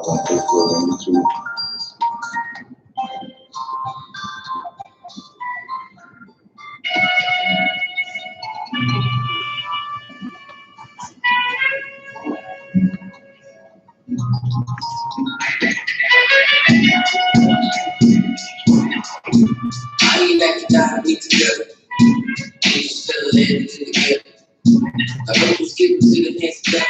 on Facebook and YouTube. I ain't like to die, we together. We still living together. I hope it's getting to the next dance.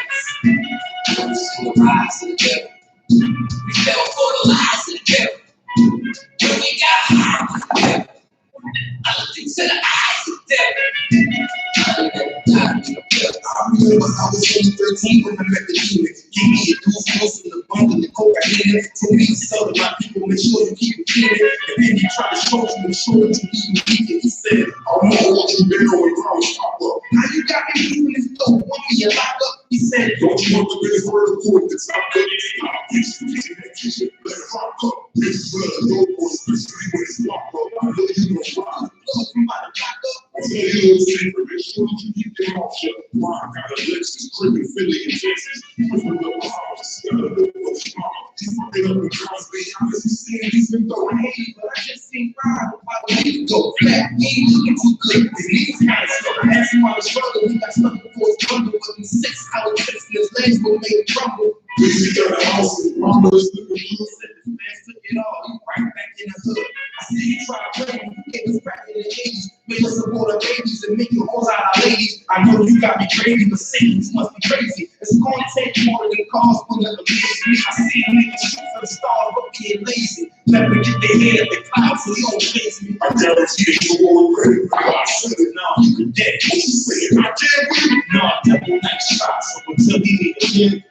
I see the rise of the devil. We fell for the lies of the devil. When we got high with the devil, I looked into the eyes of the devil. I ain't like to die, we together. I remember I was only 13 when I met the demon. Give me a dose from the bundle of cocaine. Told me to sell to my people, make sure you keep it clean. And then he tried to show you, make sure that you leave me weak. And he said, I'm gonna watch you big on the promise pop up. Now you got me leaving this dope, want me to lock up. He said, don't you want the biggest word of court that's not good? Let it rock up. This is where the dope boys, especially when it's locked up. I know you gonna rock up. Somebody lock up. I tell you a secret, make sure that you keep your mouth shut. Why I got a Lexus, Cricket, Philly, and Texas. With a little house, got a little mama. He's fucking up in Crosby. I was seeing he's been throwing hate, but I just seen pride. Why would he go flat? He ain't looking too good. His knees kind of stuck. I asked him why the struggle. He got stuck before his bundle. But in 6 hours, his legs will make it crumble. He got a house and mama is looking good. Said this man took it all. He right back in the hood. I see he try to play me. He was back in the 80s. Made us support our babies and make you hoes out our ladies. I know you got me crazy, but Satan's must be crazy. It's going to take more than cars will never leave me. I see niggas shoot for the stars, but being lazy. Let me get their head at the clouds so you don't chase me. I guarantee that you won't regret it. I said it, no, you can dead. What you saying? I can't win. No, devil night shots, so until he need again.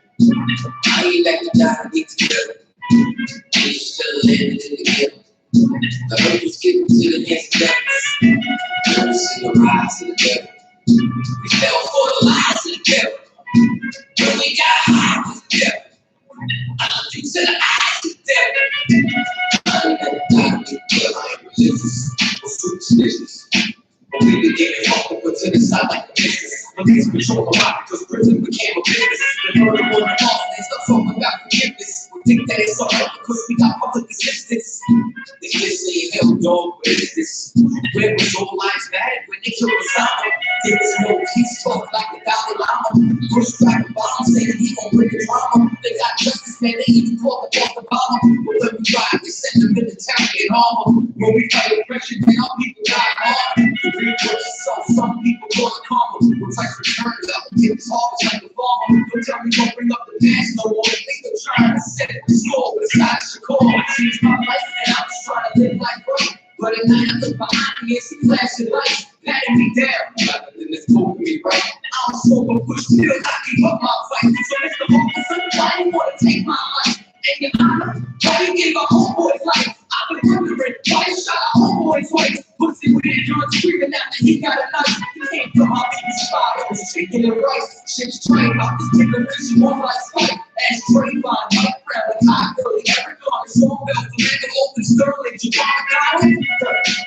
I ain't like to die, we together. We still living together. The hope is getting to the next dance. I see the rise of the devil. We fell for the lies of the devil. When we got high with the devil, I looked into the eyes of the devil. I ain't like to die, we together. I ain't religious or superstitious. But we be getting fucked up to the side like a business. Police control the lot because prison became a business. The murder more than often, stop talking about forgiveness. We think that it's all right because we got public assistance. They just say, hell dog, what is this? Where was all lives mad when they killed Osama? There was no peace talk like the Dalai Lama. Bush cracked a bomb saying he gon' bring the drama. They got justice, man, they even called the Obama. But when we tried, they sent the military in armor. When we fight oppression, man, our people die hard. The real question, so some people call it karma. What type of return up? It was always like the farmer. Don't tell me don't bring up the past no more. They think I'm trying to set the score, but it's not Shakur. I changed my life and I was trying to live like right. But at night I look behind me and see flashing lights, patting me down, rather than just poking me right. I don't smoke or push pills, I keep up my fight. So if the homie why you wanna take my life? And your honor, why you gave a homeboy's life? I've been wondering why you shot a homeboy's wife. Pussy with it, you're screaming out that he got a knife. He came from my baby's spot, it was chicken and rice. Shit's trained off this different bitch, you want like spike. Ash Trayvon, Mike Brown, and hot girl, Eric on his own belt, the man that opened Sterling, Javon Dowling.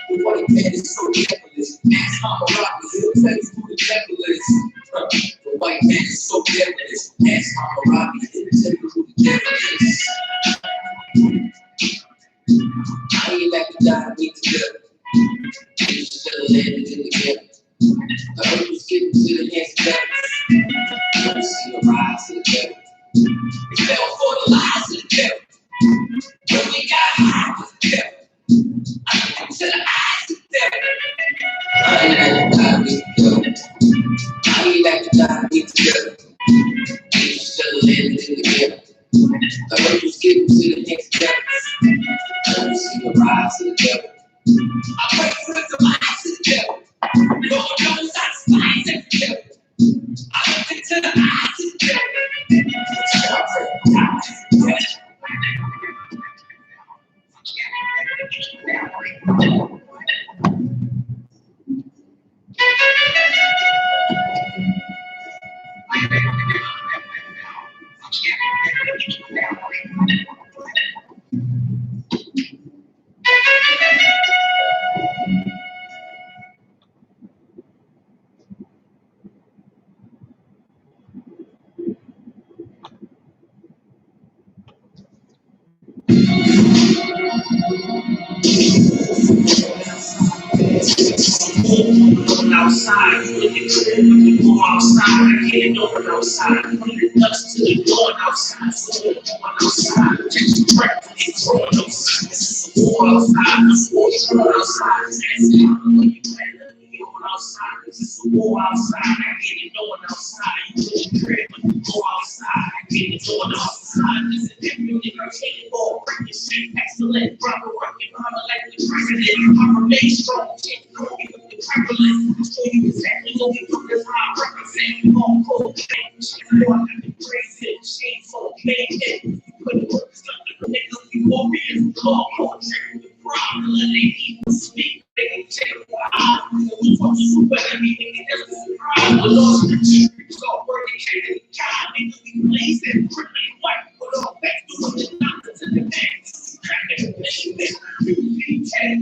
The white man is so devilish. Ask Hammurabi, he'll tell you who the devil is. The white man is so devilish. Ask Hammurabi, he'll tell you who the devil is. I ain't like to die, we together. We still living together. The hope is getting to the next dance. I see the rise of the devil. We fell for the lies of the devil. When we got high with the devil, I looked into the eyes of the devil. I ain't like to die, we together. I ain't like to die, we together. We still living together. The hope is getting to the next dance. I see the rise of the devil. I pray for the lies of the devil. Lord knows I despise the devil. I look into the eyes of the devil. I pray for the eyes of the devil. Going outside, looking good, when you go outside, I can't go outside. Putting dust to the door outside, so going outside, just practically throwing outside. This is a war outside, this is a war outside. That's how you plan to be going outside. This is a war outside, I get it going outside. You put your crib when you go outside, I get it going outside. This is everything I'm taking for, breaking shit, excellent, proper working, mama like the president. I'm a strong, shit, going with the prevalent. I show you exactly what we do, that's how I represent. Long cold, shit, boy, I got the crazy, shameful, baby. Put the words up to the niggas, you warriors, call, check the problem, let they people speak. They can check why. We talk to whether we think there's a surprise. But all the children start working, checking the job, niggas be blazing, crippling white, but all back doing the doctors in the pants. Cracking the mission, you can't tell you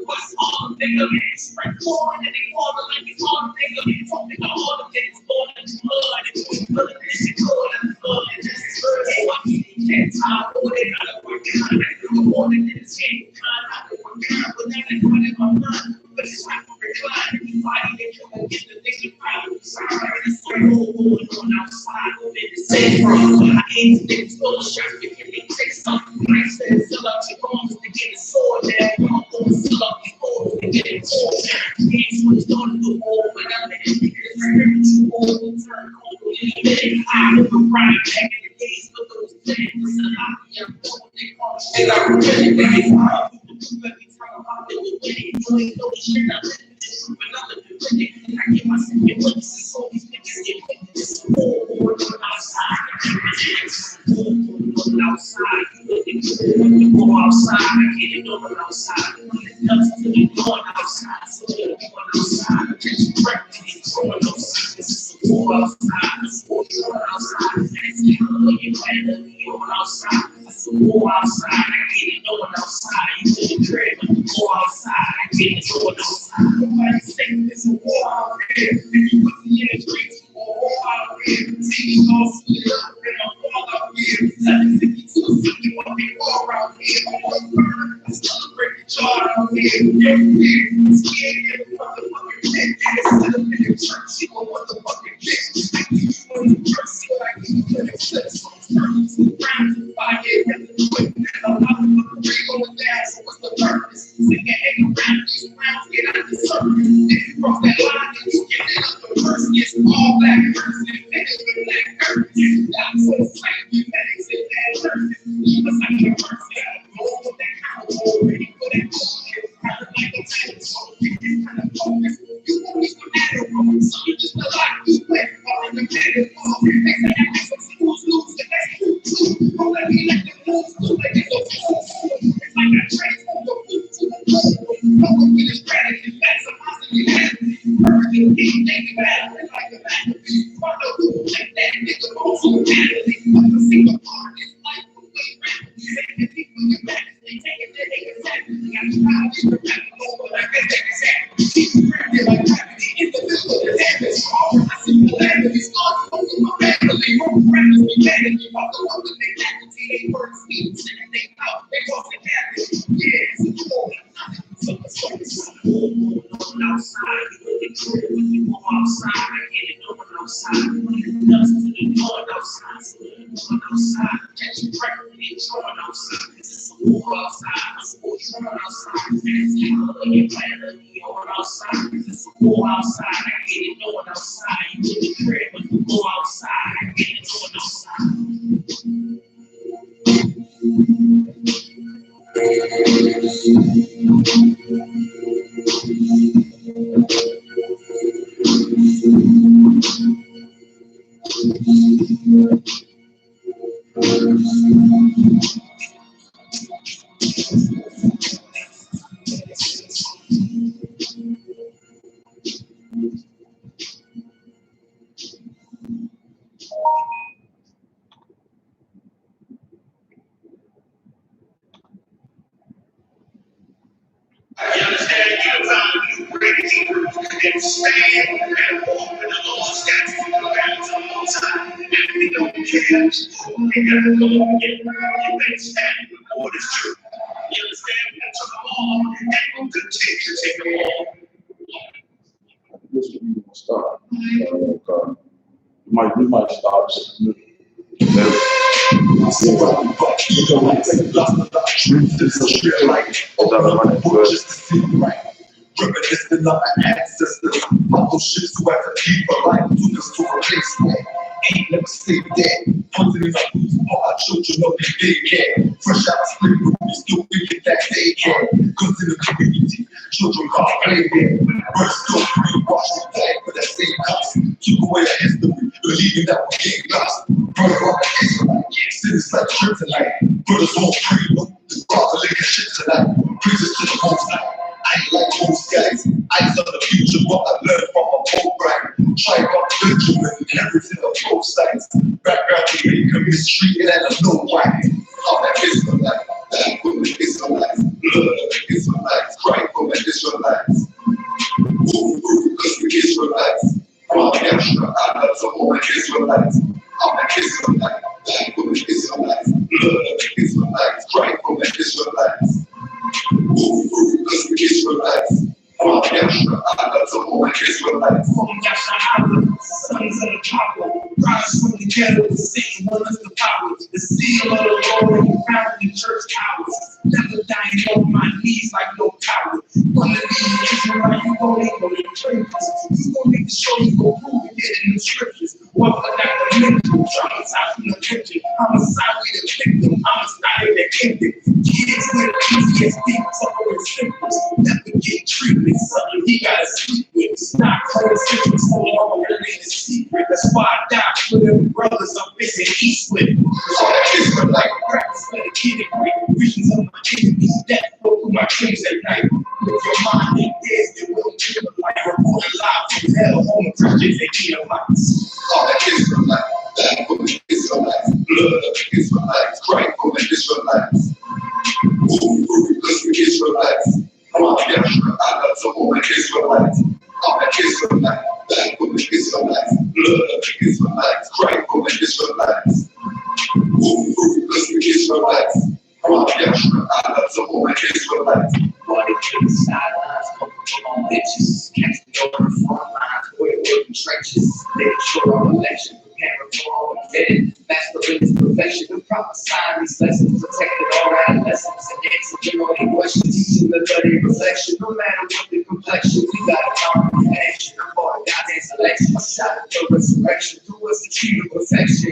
what's all they are spread corn and they call it like it's all they are talking about all the things born in blood and blood and this is blood and blood and this is blood. They want you can't tell what they gotta work on. I'm more than this game, I don't work on, but then they put it on mine. But it's not for recline. Everybody they can get the thing you probably sorry. It's so going on outside, go in the same room. I ain't niggas full of shots, you can take something nice and fill up your arms to get a sword down. I'm going to fill up your arms to get it all down. Ain't switched on the wall, but I'm in it. It's too old to turn on any minute. I remember right back in the days with those things. It's a lot of young people, they call shit out of really bad. You ain't know shit up. I get myself in witnesses, so these niggas get witnesses. Outside, outside, when you go outside, I get it over outside. Nothing to be going outside, so you're going outside. Just practically throwing outside. This is a war outside, this is a war outside. That's how you plan to be going outside. This is a war outside, I get it going outside. You put your crib when you go outside, I get it going outside. Nobody saying this is a war out there. If you put me in the streets, war out there. Taking off here, and I'm all out here. 752, want me all out here. I celebrate the jar out here. Everywhere, scared of the motherfucking shit. Instead of in the church, you go motherfucking shit. I keep you in the church, so I keep you in the flips. Turn to the ground, 5 years at the quick. I'm out of the ring on the dash, so what's the purpose? Singing hang around these rounds, get out the circus. If you cross that line, then you get it up the first. It's all black person, finish with black curtains. That's what's like, you medics in that person. You must like your person. More with that kind of already for that bullshit. Kind of like a tennis, so you can kind of focus. You always go at it wrong, so you just feel like you went all in the middle. They say that makes some schools lose, and that's true too. Don't let me let the fools do it, they go too. It's like a train from the food to the food. No one with a strategy, that's a possibility. Perfect, he think about it like a masterpiece. From the root, check that nigga on so badly. But the single part is like the way round. And people you back, they take it, they can sack. Got you out of the back, over like a deck is at. Keep it like gravity in the middle of the heavens. I see the land of these stars, over my family. More friends, we can't even walk the road that they faculty. They work speeds, and they out, they walk the cabin. Yeah, it's a war. So it's outside, when you go outside, I get it over outside. Dust to the door outside, so you're going outside. Catch you practically throwing outside. This is a war outside, this is a war outside. That's how you plan to be over outside. This is a war outside, I get it going outside. You put your crib when you go outside, I get it going outside. You understand? Anytime you bring deeper and stand and walk with the Lord, that's what we're about to all time. And we don't care. We gotta go and get you ain't standing with what is true. You understand? We gotta talk about on and we'll continue to take them on. This is where you want to start. We might start. Reminiscing of my ancestors, all those ships who had to keep a life took us to a place where ain't never stay dead. Hunting up all our children know that they can. Fresh out of sleep, we still thinking that they can. Cause in the community, children can't play there. Birds still brainwash the flag for that same cost. Took away our history, believing that we ain't lost. Brother on the Israelite, cities like church tonight. Brothers won't pray, no, the father living shit tonight. Preachers to the most high. I ain't like most guys. I saw the future, what I learned from a program. Trying out Benjamin and everything on both sides. Background to become mistreated and I know why. How that Israelite, that woman Israelites, blood Israelites, crying for the Israelites. Because we Israelites. From Yeshua, I love the woman Israelites. I'm an Israelite, that woman Israelites, blood Israelites, crying for the Israelites. Because we Israelites. From Yeshua, I love the woman Israelites. From Yeshua, I love sons of the power. Rise from the ghetto, the Satan want us to power. The seal of the Lord, and found in church towers. Never dying on my knees like no coward. One of these Israelites, you gon' need no trenches. You gon' need to show you go prove it in the scriptures. What for that the mental traumatized from the kitchen. I'm a sorry the victim, I'm a sorry the kingdom. Kids with PTSD, suffering symptoms. Never get treatment, something he gotta sleep with. Not cold symptoms, no longer really the secret. That's why I died for them brothers I'm missing east with. All that Israelite practice, let it get it right. Visions of my enemies, death flow through my dreams at night. If your mind ain't dead, you will kill a life. Report alive from hell, home Christians and Edomites. All that Israelite, that for the Israelites, blood Israelites, crying for the Israelites. Because we Israelites. From Yeshua, I love the woman Israelites. I'm an Israelite, that for the Israelites, blood Israelites, crying for the Israelites. Because we Israelites. From Yeshua, I love the woman Israelites. Wanted to the sidelines, focus on bitches, catch me over the front lines, working trenches, making sure I'm election, preparing for all the fitted, mastering this perfection, and prophesying these lessons, protecting all adolescents, and answering all the questions, teaching the bloody reflection, no matter what the complexion, we got a comprehension of all the God's selection, a shot at the resurrection, through us a tree of perfection.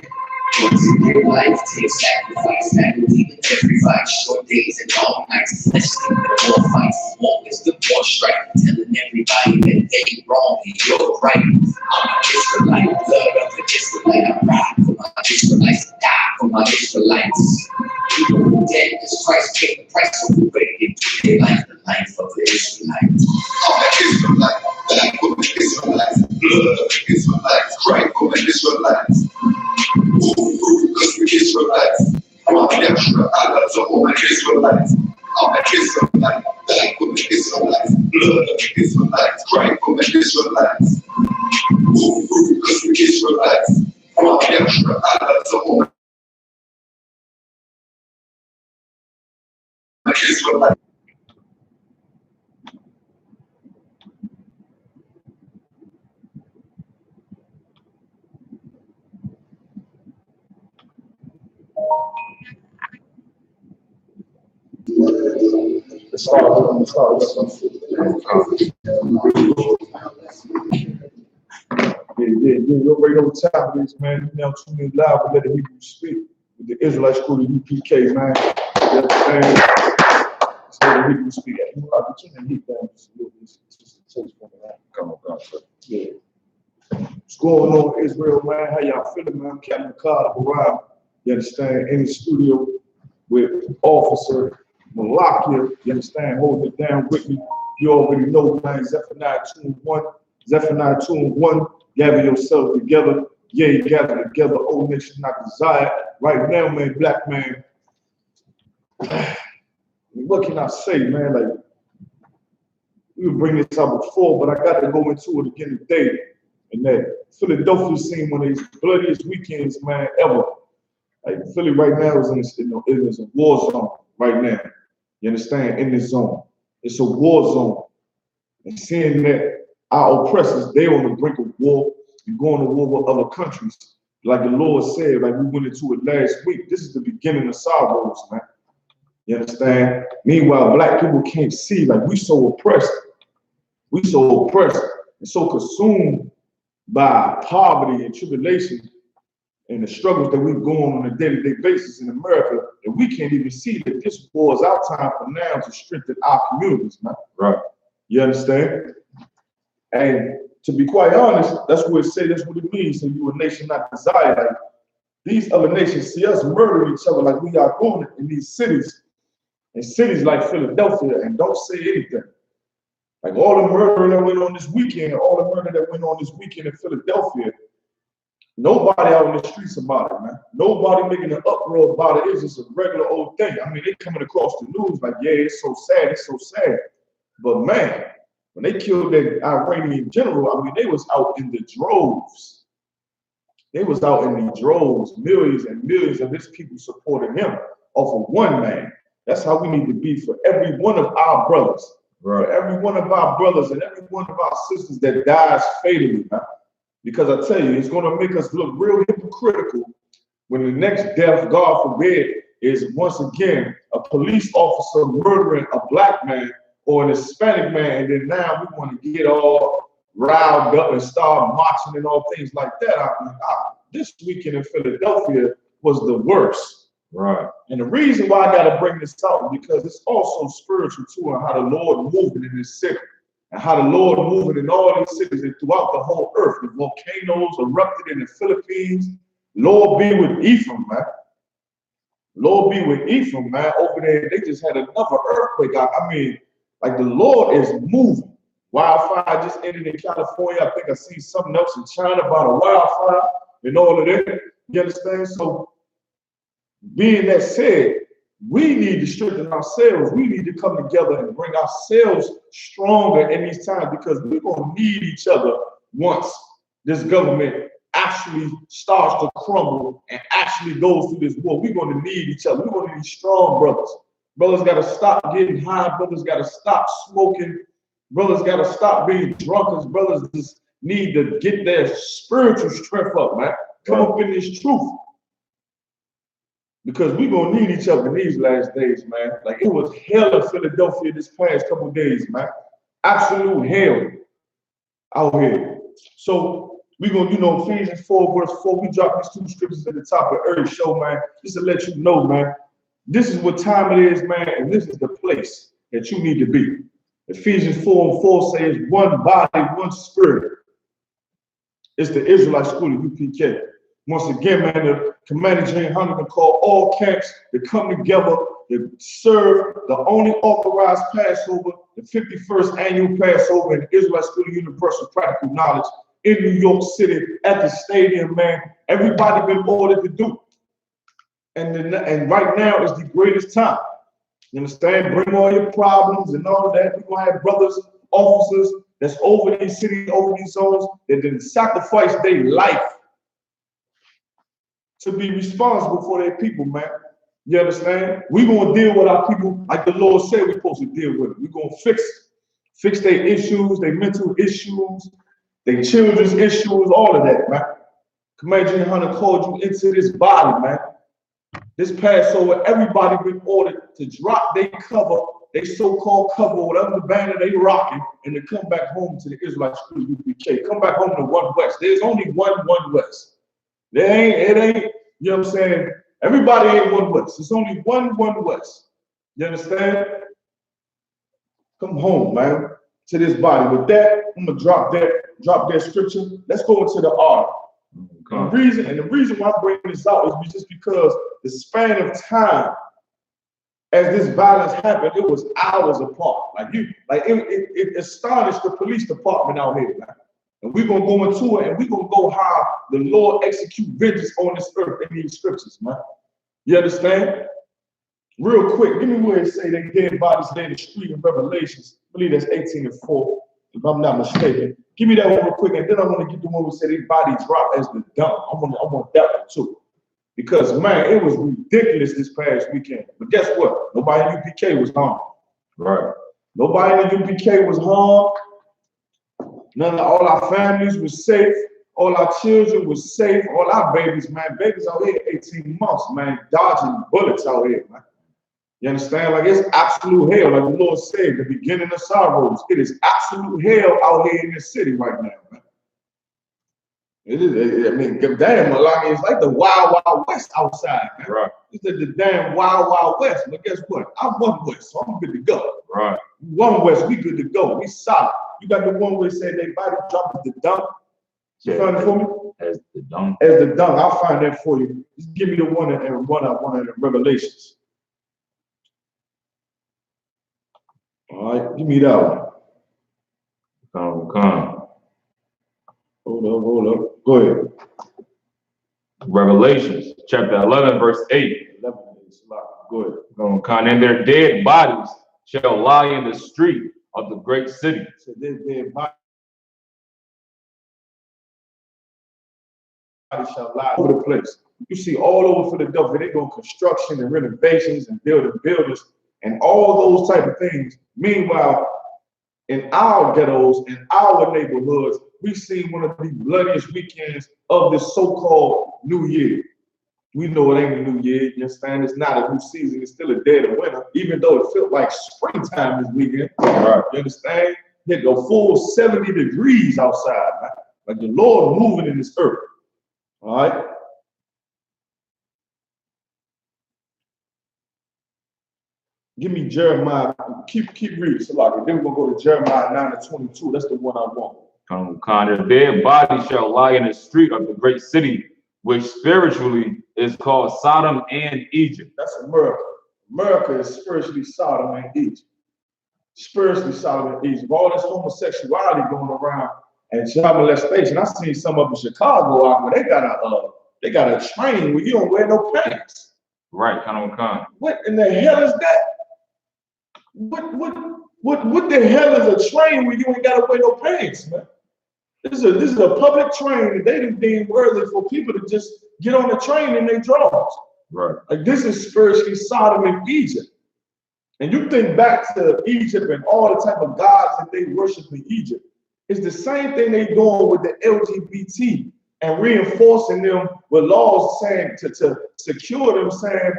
To give life, take sacrifice, faculty to every fight, short days and long nights, let's take the more fights, long as the more strike, telling everybody that they wrong and you're right. I'm an Israelite, blood of an Israelite, I ride for my Israelites, I die for my Israelites. You know who dead, because Christ paid the price for the way to give their life, the life of the Israelites. I'm an Israelite, die for the Israelites, blood of Israelites, crying for the Israelites. Because we Israelites. From Yeshua, I love the woman Israelites. I'm an Israelite, die for the Israelites, blood of Israelites, crying for the Israelites. Because we Israelites. From Yeshua, I love the woman Israelites. Let's start with you already know what time it is, man. You now tune in live and let the Hebrews speak with the Israelite school of UPK, man. You understand? Let's let the Hebrews speak. You know, I can turn the heat down just a little bit. Just a taste from it. Come on, sir. Yeah. What's going on, Israel, man? How y'all feeling, man? Captain Carter around. You understand? In the studio with Officer Malakia, you understand, holding it down with me. You already know, man, Zephaniah 2:1, Zephaniah 2:1, gather yourself together. Yeah, you gather together, old nation not desired. Right now, man, black man, what can I say, man? Like, we were bringing this up before, but I got to go into it again today. And that Philadelphia scene one of these bloodiest weekends, man, ever. Like, Philly right now is in a war zone right now. You understand? In this zone. It's a war zone. And seeing that our oppressors, they're on the brink of war and going to war with other countries. Like the Lord said, like we went into it last week, this is the beginning of sorrows, man. You understand? Meanwhile, black people can't see, like we so oppressed. We so oppressed and so consumed by poverty and tribulation and the struggles that we're going on a day-to-day basis in America, that we can't even see that this war is our time for now to strengthen our communities, man. Right. You understand? And to be quite honest, that's what it says, that's what it means, so you a nation not desired. Like, these other nations see us murdering each other like we are doing it in these cities, in cities like Philadelphia, and don't say anything. Like all the murder that went on this weekend, in Philadelphia, nobody out in the streets about it, man. Nobody making an uproar about it. It's just a regular old thing. I mean, they coming across the news like, yeah, it's so sad. But man, when they killed that Iranian general, I mean, they was out in the droves. Millions and millions of his people supporting him off of one man. That's how we need to be for every one of our brothers. Right. For every one of our brothers and every one of our sisters that dies fatally, man. Because I tell you, it's going to make us look real hypocritical when the next death, God forbid, is once again a police officer murdering a black man or an Hispanic man, and then now we want to get all riled up and start marching and all things like that. I mean, this weekend in Philadelphia was the worst. Right. And the reason why I got to bring this out is because it's also spiritual too, and how the Lord moving in this city, and how the Lord moving in all these cities and throughout the whole earth. The volcanoes erupted in the Philippines. Lord be with Ephraim, man. Lord be with Ephraim, man. Over there, they just had another earthquake. I mean, like the Lord is moving. Wildfire just ended in California. I think I see something else in China about a wildfire and all of that. You understand? So, being that said, we need to strengthen ourselves. We need to come together and bring ourselves stronger in these times, because we're going to need each other once this government actually starts to crumble and actually goes through this war. We're going to need each other. We're going to need strong brothers. Brothers got to stop getting high. Brothers got to stop smoking. Brothers got to stop being drunkards. Brothers just need to get their spiritual strength up, man. Come up in this truth. Because we're going to need each other in these last days, man. Like, it was hell in Philadelphia this past couple of days, man. Absolute hell out here. So we're going to, Ephesians 4, verse 4, we drop these two scriptures at the top of every show, man, just to let you know, man, this is what time it is, man, and this is the place that you need to be. Ephesians 4:4 says, one body, one spirit. It's the Israelite school of UPK. Once again, man, the Commander GEN.YAHANNA call all camps to come together to serve the only authorized Passover, the 51st annual Passover in the Israelite School of Universal Practical Knowledge in New York City at the stadium, man. Everybody been ordered to do. And right now is the greatest time. You understand? Bring all your problems and all of that. We're going to have brothers, officers that's over these cities, over these zones, that didn't sacrifice their life to be responsible for their people, man. You understand? We're going to deal with our people like the Lord said we're supposed to deal with them. We're going to fix their issues, their mental issues, their children's issues, all of that, man. Commander GEN.YAHANNA called you into this body, man. This Passover, everybody been ordered to drop their cover, their so-called cover, whatever the banner they rocking, and to come back home to the Israelite School of UPK. Come back home to One West. There's only one West. It ain't, you know what I'm saying? Everybody ain't One West. It's only one West. You understand? Come home, man, to this body. With that, I'm gonna drop that scripture. Let's go into the art. And the reason why I'm bringing this out is just because the span of time as this violence happened, it was hours apart. It astonished the police department out here, man. And we're going to go into it, and we're going to go how the Lord execute vengeance on this earth in these scriptures, man. You understand? Real quick, give me where it say they dead bodies lay in the street in Revelations. I believe that's 18:4, if I'm not mistaken. Give me that one real quick, and then I want to get the one where say their body dropped as the dump. I want that one too. Because, man, it was ridiculous this past weekend. But guess what? Nobody in UPK was harmed. Right. Nobody in the UPK was harmed. All our families were safe. All our children were safe. All our babies, man. Babies out here 18 months, man, dodging bullets out here, man. You understand? Like, it's absolute hell. Like the Lord said, the beginning of sorrows. It is absolute hell out here in this city right now, man. It is, I mean, damn, Malaki, it's like the wild, wild west outside, man. Right. It's the damn wild, wild west. But guess what? I'm one west, so I'm good to go. Right. One west, we good to go. We solid. You got the one where it said they body drop at the dump. You find it for me? As the dung. As the dung. I'll find that for you. Just give me the one in one of the Revelations. All right, give me that one. Come. Hold up. Go ahead. Revelations chapter 11, verse 8. 11, go ahead. And their dead bodies shall lie in the street of the great city. So their dead bodies shall lie over the place. You see all over Philadelphia, they go construction and renovations and building buildings and all those type of things. Meanwhile, in our ghettos, in our neighborhoods, we've seen one of the bloodiest weekends of this so-called New Year. We know it ain't a new year, you understand? It's not a new season, it's still a dead of winter, even though it felt like springtime this weekend. Right. You understand? Hit a full 70 degrees outside, man. Like the Lord moving in this earth. All right. Give me Jeremiah. Keep reading, Salaki. Then we're gonna go to Jeremiah 9:22. That's the one I want. Their dead bodies shall lie in the street of the great city, which spiritually is called Sodom and Egypt. That's America. America is spiritually Sodom and Egypt. Spiritually Sodom and Egypt. All this homosexuality going around and child molestation. I seen some up in Chicago out where they got a train where you don't wear no pants. Right, What in the hell is that? What the hell is a train where you ain't gotta wear no pants, man? This is a public train that they didn't deem worthy for people to just get on the train in their drawers. Right. Like this is spiritually Sodom and Egypt. And you think back to Egypt and all the type of gods that they worship in Egypt. It's the same thing they doing with the LGBT and reinforcing them with laws saying to secure them, saying,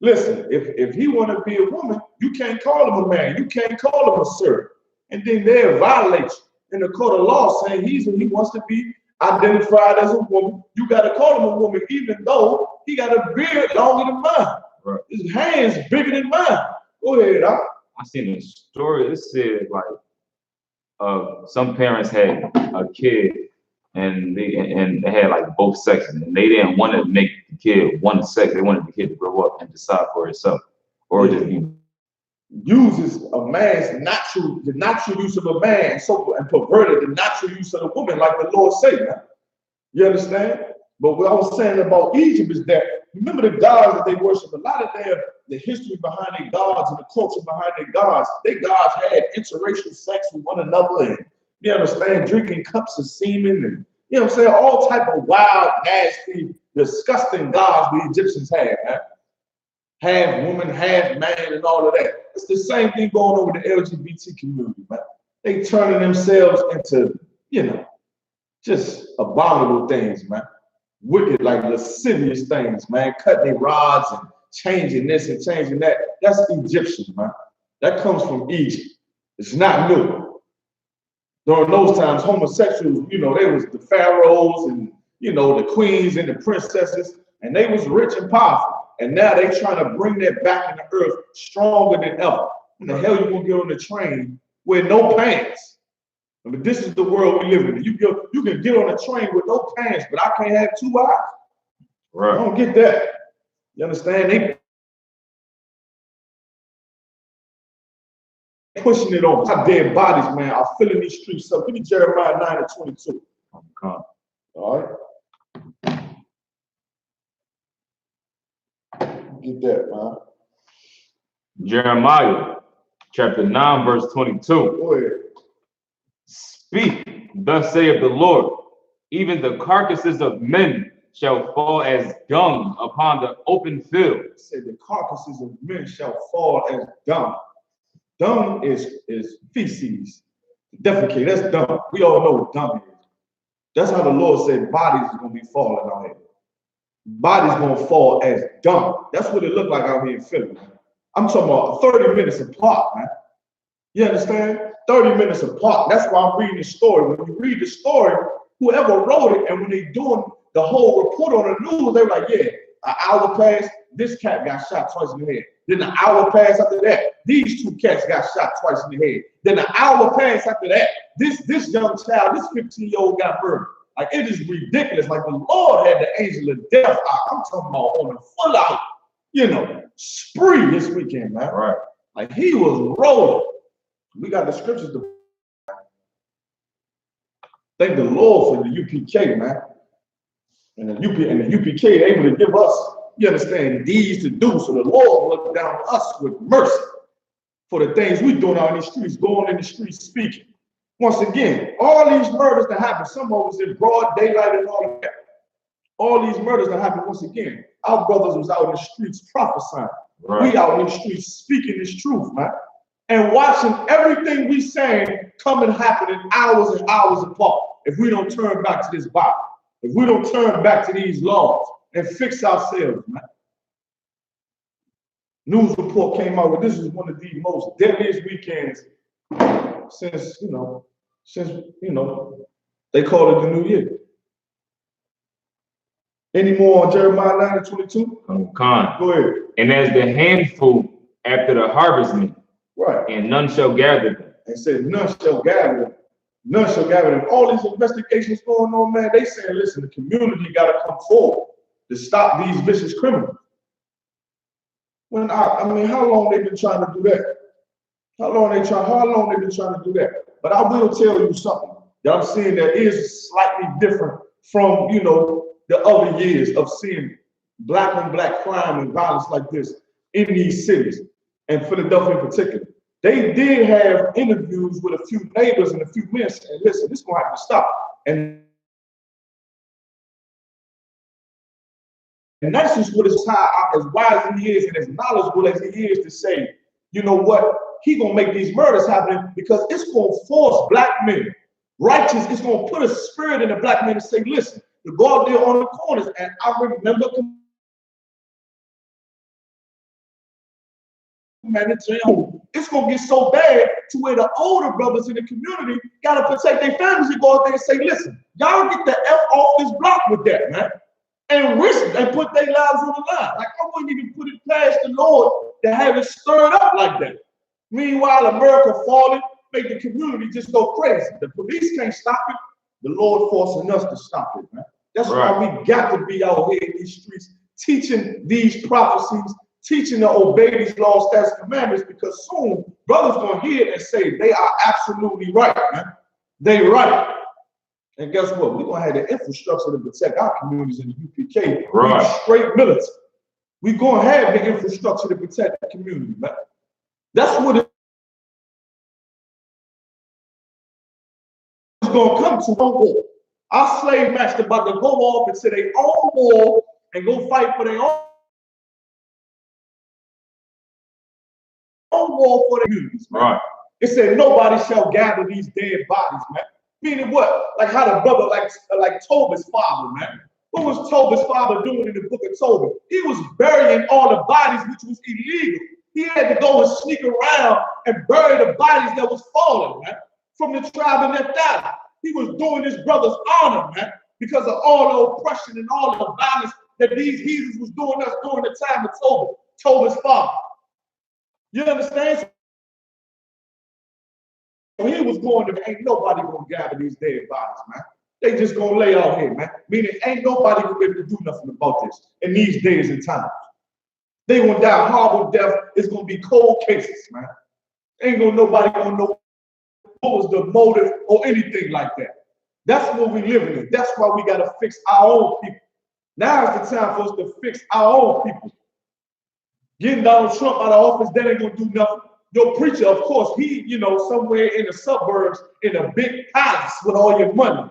listen, if he want to be a woman, you can't call him a man. You can't call him a servant. And then they'll violate you in the court of law saying he wants to be identified as a woman. You got to call him a woman, even though he got a beard longer than mine. Right. His hands bigger than mine. Go ahead, I seen a story. It said like some parents had a kid and they had like both sexes, and they didn't want to make the kid one sex. They wanted the kid to grow up and decide for itself, or just be uses a man's the natural use of a man, and perverted the natural use of the woman, like the Lord said. You understand? But what I was saying about Egypt is that remember the gods that they worship. A lot of the history behind their gods and the culture behind their gods had interracial sex with one another, and you understand, drinking cups of semen, and you know what I'm saying, all type of wild, nasty, disgusting gods the Egyptians had, man. Half woman, half man, and all of that. It's the same thing going on with the LGBT community, man. They turning themselves into, just abominable things, man. Wicked, like lascivious things, man. Cutting their rods and changing this and changing that. That's Egyptian, man. That comes from Egypt. It's not new. During those times, homosexuals, they was the pharaohs and, the queens and the princesses, and they was rich and powerful. And now they trying to bring that back in the earth stronger than ever. When the hell you gonna get on the train with no pants? I mean, this is the world we live in. You can get on a train with no pants, but I can't have 2 eyes. Right. I don't get that. You understand? They pushing it on. Our dead bodies, man, are filling these streets up. Give me Jeremiah 9:22. Okay. All right. Get that, man. Jeremiah chapter 9, verse 22. Go ahead. Speak, thus saith the Lord, even the carcasses of men shall fall as dung upon the open field. Say the carcasses of men shall fall as dung. Dung is feces. Defecate, that's dung. We all know what dung is. That's how the Lord said bodies are going to be falling out here. Bodies going to fall as dung. That's what it looked like out here in Philly, man. I'm talking about 30 minutes apart, man. You understand? 30 minutes apart. That's why I'm reading the story. When you read the story, whoever wrote it, and when they doing the whole report on the news, they were like, yeah, an hour passed, this cat got shot twice in the head. Then an hour passed after that, these two cats got shot twice in the head. Then an hour passed after that, this young child, this 15-year-old got murdered. Like, it is ridiculous. Like, the Lord had the angel of death out. I'm talking about on a full out, you know, spree this weekend, man. Right. Like, he was rolling. We got the scriptures to thank the Lord for the UPK, man. And the UPK able to give us, you understand, deeds to do. So the Lord will look down on us with mercy for the things we doing out in the streets, going in the streets speaking. Once again, all these murders that happen, some of us in broad daylight and all of that. All these murders that happen, once again, our brothers was out in the streets prophesying. Right. We out in the streets speaking this truth, man. And watching everything we saying come and happen in hours and hours apart. If we don't turn back to this Bible, if we don't turn back to these laws and fix ourselves, man. News report came out with this is one of the most deadliest weekends since they call it the New Year. Any more on Jeremiah 9:22? Khan. Go ahead. And as the handful after the harvestmen, right, and none shall gather them. They said none shall gather them. None shall gather them. All these investigations going on, man, they saying, listen, the community got to come forward to stop these vicious criminals. When I mean, how long they been trying to do that? How long they been trying to do that? But I will tell you something that I'm seeing that is slightly different from, you know, the other years of seeing black on black crime and violence like this in these cities, and Philadelphia in particular. They did have interviews with a few neighbors and a few men saying, listen, this is going to have to stop. And that's just what is as wise as he is and as knowledgeable as he is to say, you know what, he going to make these murders happen because it's going to force black men, righteous, it's going to put a spirit in the black men to say, listen, to go out there on the corners. And I remember it's gonna get so bad to where the older brothers in the community gotta protect their families and go out there and say, listen, y'all get the F off this block with that, man. And risk it and put their lives on the line. Like, I wouldn't even put it past the Lord to have it stirred up like that. Meanwhile, America falling, make the community just go crazy. The police can't stop it. The Lord forcing us to stop it, man. That's right. Why we got to be out here in these streets teaching these prophecies, teaching to obey these laws, statutes, and commandments, because soon brothers gonna hear it and say they are absolutely right, man. They right. And guess what? We're gonna have the infrastructure to protect our communities in the UPK. Right. Straight military. We're gonna have the infrastructure to protect the community, man. That's what it's gonna come to. War. Our slave masters about to go off into their own war and go fight for their own war for the communities, man. Right. It said nobody shall gather these dead bodies, man. Meaning what? Like how the brother, like Tobit's father, man. What was Tobit's father doing in the book of Tobit? He was burying all the bodies, which was illegal. He had to go and sneak around and bury the bodies that was fallen, man, from the tribe of Naphtali. He was doing his brother's honor, man, because of all the oppression and all the violence that these heathens was doing us during the time of Tobit's father. You understand? So he was going to, ain't nobody gonna gather these dead bodies, man. They just gonna lay out here, man. Meaning ain't nobody gonna be able to do nothing about this in these days and times. They gonna die horrible death. It's gonna be cold cases, man. Ain't gonna nobody gonna know what was the motive or anything like that. That's what we living in. That's why we gotta fix our own people. Now is the time for us to fix our own people. Getting Donald Trump out of office, that ain't gonna do nothing. Your preacher, of course, he, you know, somewhere in the suburbs in a big palace with all your money.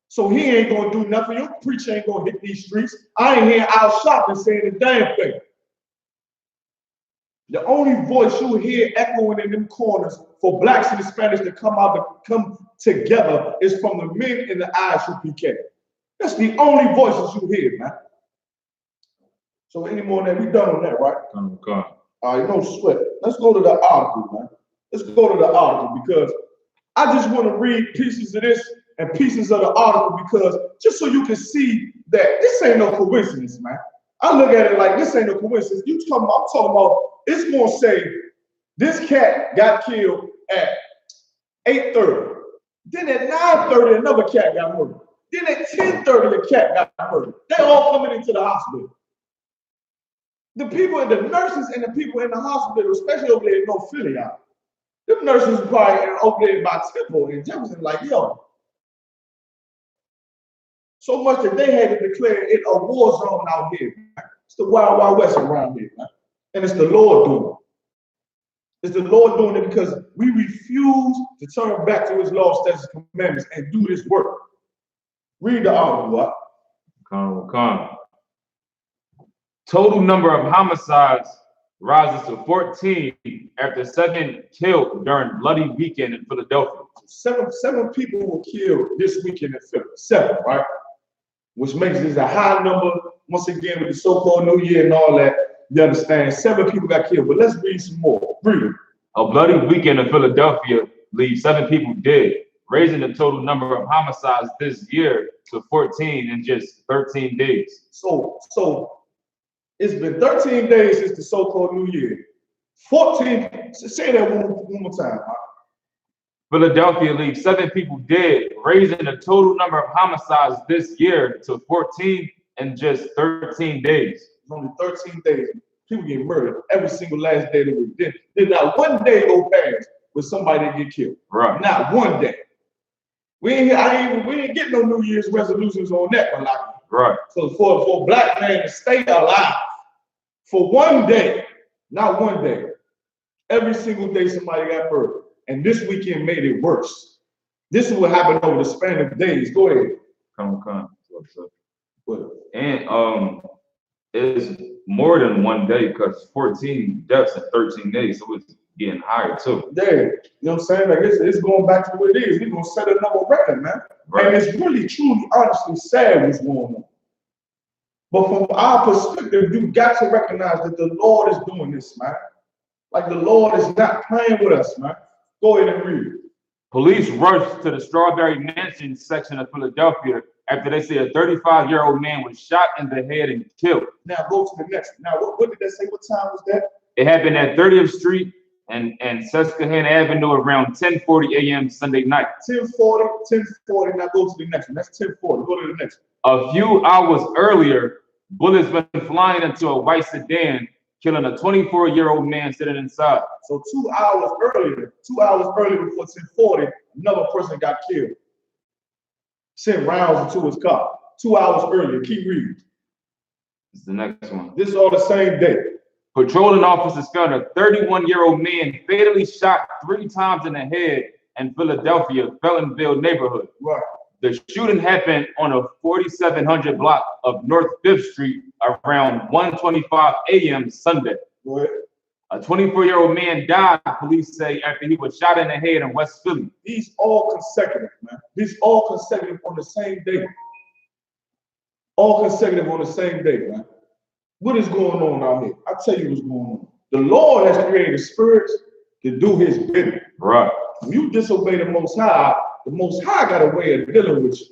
So he ain't gonna do nothing. Your preacher ain't gonna hit these streets. I ain't hear I.S.U.P.K saying a damn thing. The only voice you hear echoing in them corners for blacks and Hispanics to come together is from the men in the I.S.U.P.K. That's the only voices you hear, man. So any more than we done on that, right? Okay. All right, no sweat. Let's go to the article, man. Let's go to the article because I just want to read pieces of this and pieces of the article because just so you can see that this ain't no coincidence, man. I look at it like this ain't no coincidence. I'm talking about, it's gonna say this cat got killed at 8:30. Then at 9:30, another cat got murdered. Then at 10:30, a cat got murdered. They all coming into the hospital. The people, the nurses and the people in the hospital, especially over there in North Philly, them nurses probably over there by Temple and Jefferson, like, yo. So much that they had to declare it a war zone out here. Man. It's the Wild Wild West around here, man. And it's the Lord doing it. It's the Lord doing it because we refuse to turn back to his law, statutes, and commandments and do this work. Read the article, what? Come. Total number of homicides rises to 14 after 7 killed during bloody weekend in Philadelphia. Seven people were killed this weekend in Philly. 7, right? Which makes this a high number. Once again, with the so-called New Year and all that, you understand, 7 people got killed. But let's read some more. Read. A bloody weekend in Philadelphia leaves 7 people dead, raising the total number of homicides this year to 14 in just 13 days. So it's been 13 days since the so-called New Year. 14, say that one more time. Huh? Philadelphia leaves 7 people dead, raising the total number of homicides this year to 14 in just 13 days. It's only 13 days. People get murdered every single last day of the week. Then not one day go past with somebody that get killed. Right. Not one day. We ain't getting no New Year's resolutions on that one. Like, right. So for a black man to stay alive for one day, not one day, every single day somebody got murdered. And this weekend made it worse. This is what happened over the span of days. Go ahead. Come. And it's more than one day because 14 deaths in 13 days, so it's getting higher too. Yeah, you know what I'm saying? Like it's going back to what it is. We're gonna set another record, man. Right. And it's really, truly, honestly sad what's going on. But from our perspective, you got to recognize that the Lord is doing this, man. Like the Lord is not playing with us, man. Go ahead and read it. Police rushed to the Strawberry Mansion section of Philadelphia after they say a 35-year-old man was shot in the head and killed. Now go to the next. Now what did they say? What time was that? It happened at 30th Street and Susquehanna Avenue around 10:40 a.m. Sunday night. 10:40. Now go to the next one. That's 10:40. Go to the next one. A few hours earlier, bullets went flying into a white sedan, killing a 24-year-old man sitting inside. So 2 hours earlier before 10:40, another person got killed. Sent rounds into his car. 2 hours earlier. Keep reading. This is the next one. This is all the same day. Patrolling officers found a 31-year-old man fatally shot 3 times in the head in Philadelphia, Felonville neighborhood. Right. The shooting happened on a 4700 block of North 5th Street around 1:25 a.m. Sunday. Right. A 24-year-old man died, police say, after he was shot in the head in West Philly. These all consecutive, man. These all consecutive on the same day. All consecutive on the same day, man. What is going on out here? I'll tell you what's going on. The Lord has created spirits to do his bidding. Right. When you disobey the Most High got a way of dealing with you.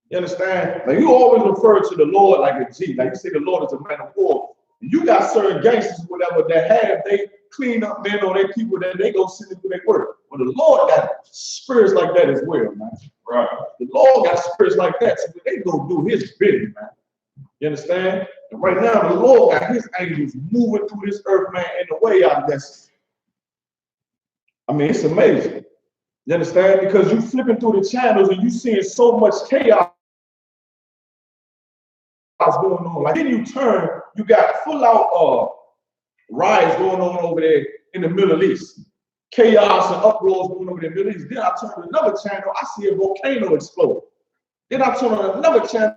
You understand? Like you always refer to the Lord like a G. Like you say the Lord is a man of war. You got certain gangsters, whatever, that they clean up men or they people that they go sit and do their work. Well, the Lord got spirits like that as well, man. Right. The Lord got spirits like that, so they go do his bidding, man. You understand? And right now, the Lord got his angels moving through this earth, man, in a way out of this. I mean, it's amazing. You understand? Because you flipping through the channels and you seeing so much chaos going on. Like then you turn, you got full out riots going on over there in the Middle East. Chaos and uproars going over there in the Middle East. Then I turn to another channel, I see a volcano explode. Then I turn on another channel,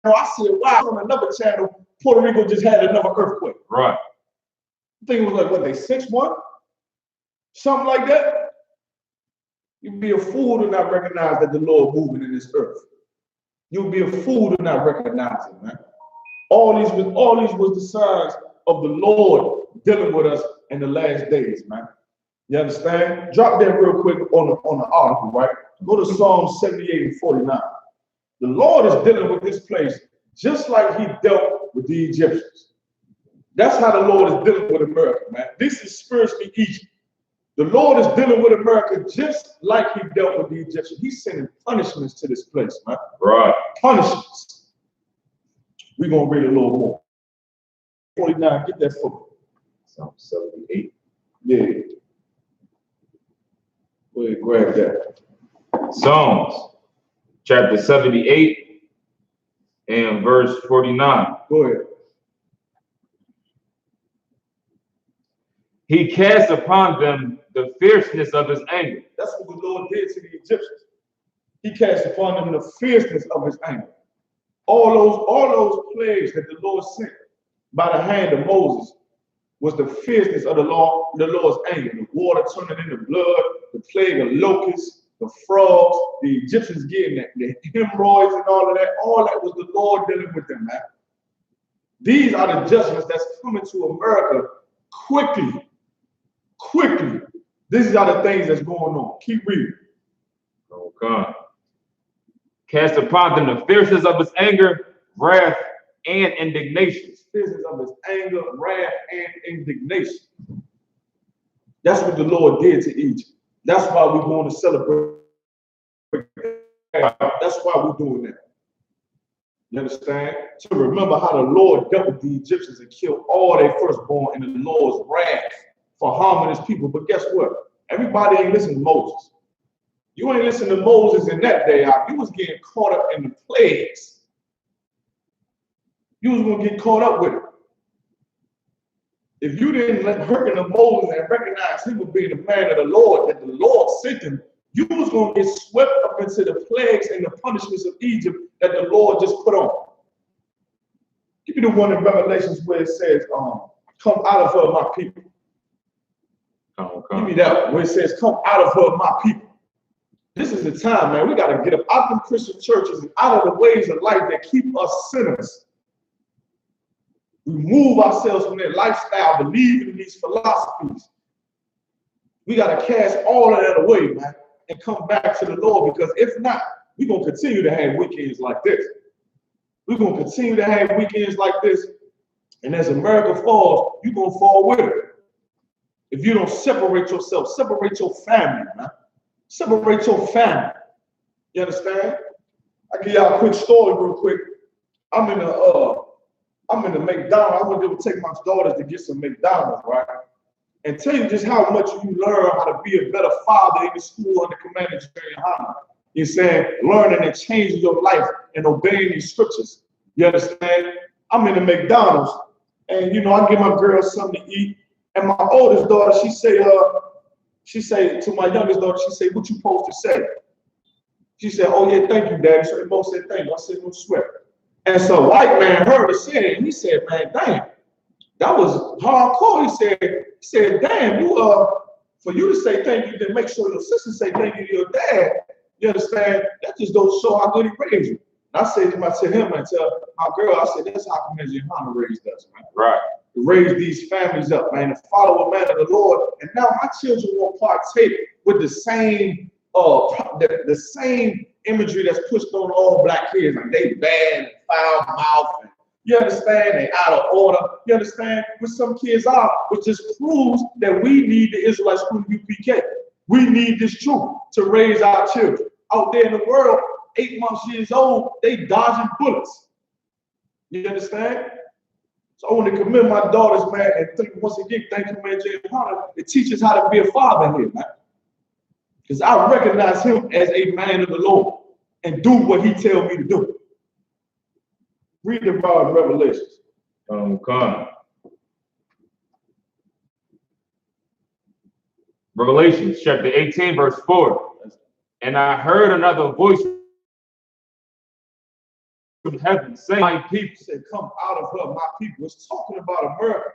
I see a wild on another channel, Puerto Rico just had another earthquake. Right. I think it was like, what, they 6-1? Something like that. You'd be a fool to not recognize that the Lord moving in this earth. You'd be a fool to not recognize it, man. All these was the signs of the Lord dealing with us in the last days, man. You understand? Drop that real quick on the article, right? Go to Psalm 78 and 49. The Lord is dealing with this place just like he dealt with the Egyptians. That's how the Lord is dealing with America, man. This is spiritually Egypt. The Lord is dealing with America just like he dealt with the Egyptians. He's sending punishments to this place, man. Right. Punishments. We're going to read a little more. 49, get that for me. Psalm 78. Yeah. Go ahead, grab that. Psalms, chapter 78 and verse 49. Go ahead. He cast upon them the fierceness of his anger. That's what the Lord did to the Egyptians. He cast upon them the fierceness of his anger. All those plagues that the Lord sent by the hand of Moses was the fierceness of the Lord's anger. The water turning into blood, the plague of locusts, the frogs, the Egyptians getting the hemorrhoids and all that was the Lord dealing with them, man. These are the judgments that's coming to America quickly. Quickly. These are the things that's going on. Keep reading. Oh God. Cast upon them the fierceness of his anger, wrath, and indignation. Fierceness of his anger, wrath, and indignation. That's what the Lord did to Egypt. That's why we're going to celebrate. That's why we're doing that. You understand? To remember how the Lord dealt with the Egyptians and killed all their firstborn in the Lord's wrath for harming his people. But guess what? Everybody ain't listening to Moses. You ain't listening to Moses in that day. You was getting caught up in the plagues. You was going to get caught up with it. If you didn't hearken to Moses and recognize him as being the man of the Lord, that the Lord sent him, you was going to get swept up into the plagues and the punishments of Egypt that the Lord just put on. Give me the one in Revelations where it says, come out of her, my people. Give me that one where it says, come out of her, my people. This is the time, man. We got to get up out of the Christian churches and out of the ways of life that keep us sinners. Remove ourselves from that lifestyle, believing in these philosophies. We got to cast all of that away, man, and come back to the Lord, because if not, we're going to continue to have weekends like this. We're going to continue to have weekends like this, and as America falls, you're going to fall with it. If you don't separate yourself, separate your family, man. Separate your family. You understand? I'll give y'all a quick story real quick. I'm in the McDonald's. I went to take my daughters to get some McDonald's, right? And tell you just how much you learn how to be a better father in the school under Commander GEN.YAHANNA. You're saying learning and changing your life and obeying these scriptures. You understand? I'm in the McDonald's, and I give my girls something to eat. And my oldest daughter, she say to my youngest daughter, she say, "What you supposed to say?" She said, "Oh yeah, thank you, Daddy." So they both said, "Thank you." I said, "No sweat." And so white man heard her say it, and he said, "Man, damn, that was hardcore." He said, "Damn, for you to say thank you, then make sure your sister say thank you to your dad. You understand? That just don't show how good he raised you." And I said to him and tell my girl, I said, "That's how Commander GEN.YAHANNA raised us, man. Right? To raise these families up, man, to follow a man of the Lord. And now my children will partake with the same the same imagery that's pushed on all black kids. Like they bad and foul mouth. And, you understand? They out of order. You understand? What some kids are, which just proves that we need the Israelite school UPK. We need this truth to raise our children. Out there in the world, 8 months, years old, they dodging bullets. You understand? So I want to commend my daughters, man, and once again, thank you, man, GEN.YAHANNA. It teaches how to be a father here, man. Because I recognize him as a man of the Lord and do what he tells me to do. Read the Revelations. Revelations chapter 18, verse 4. And I heard another voice from heaven, say, my people. Said, come out of her, my people. It's talking about America.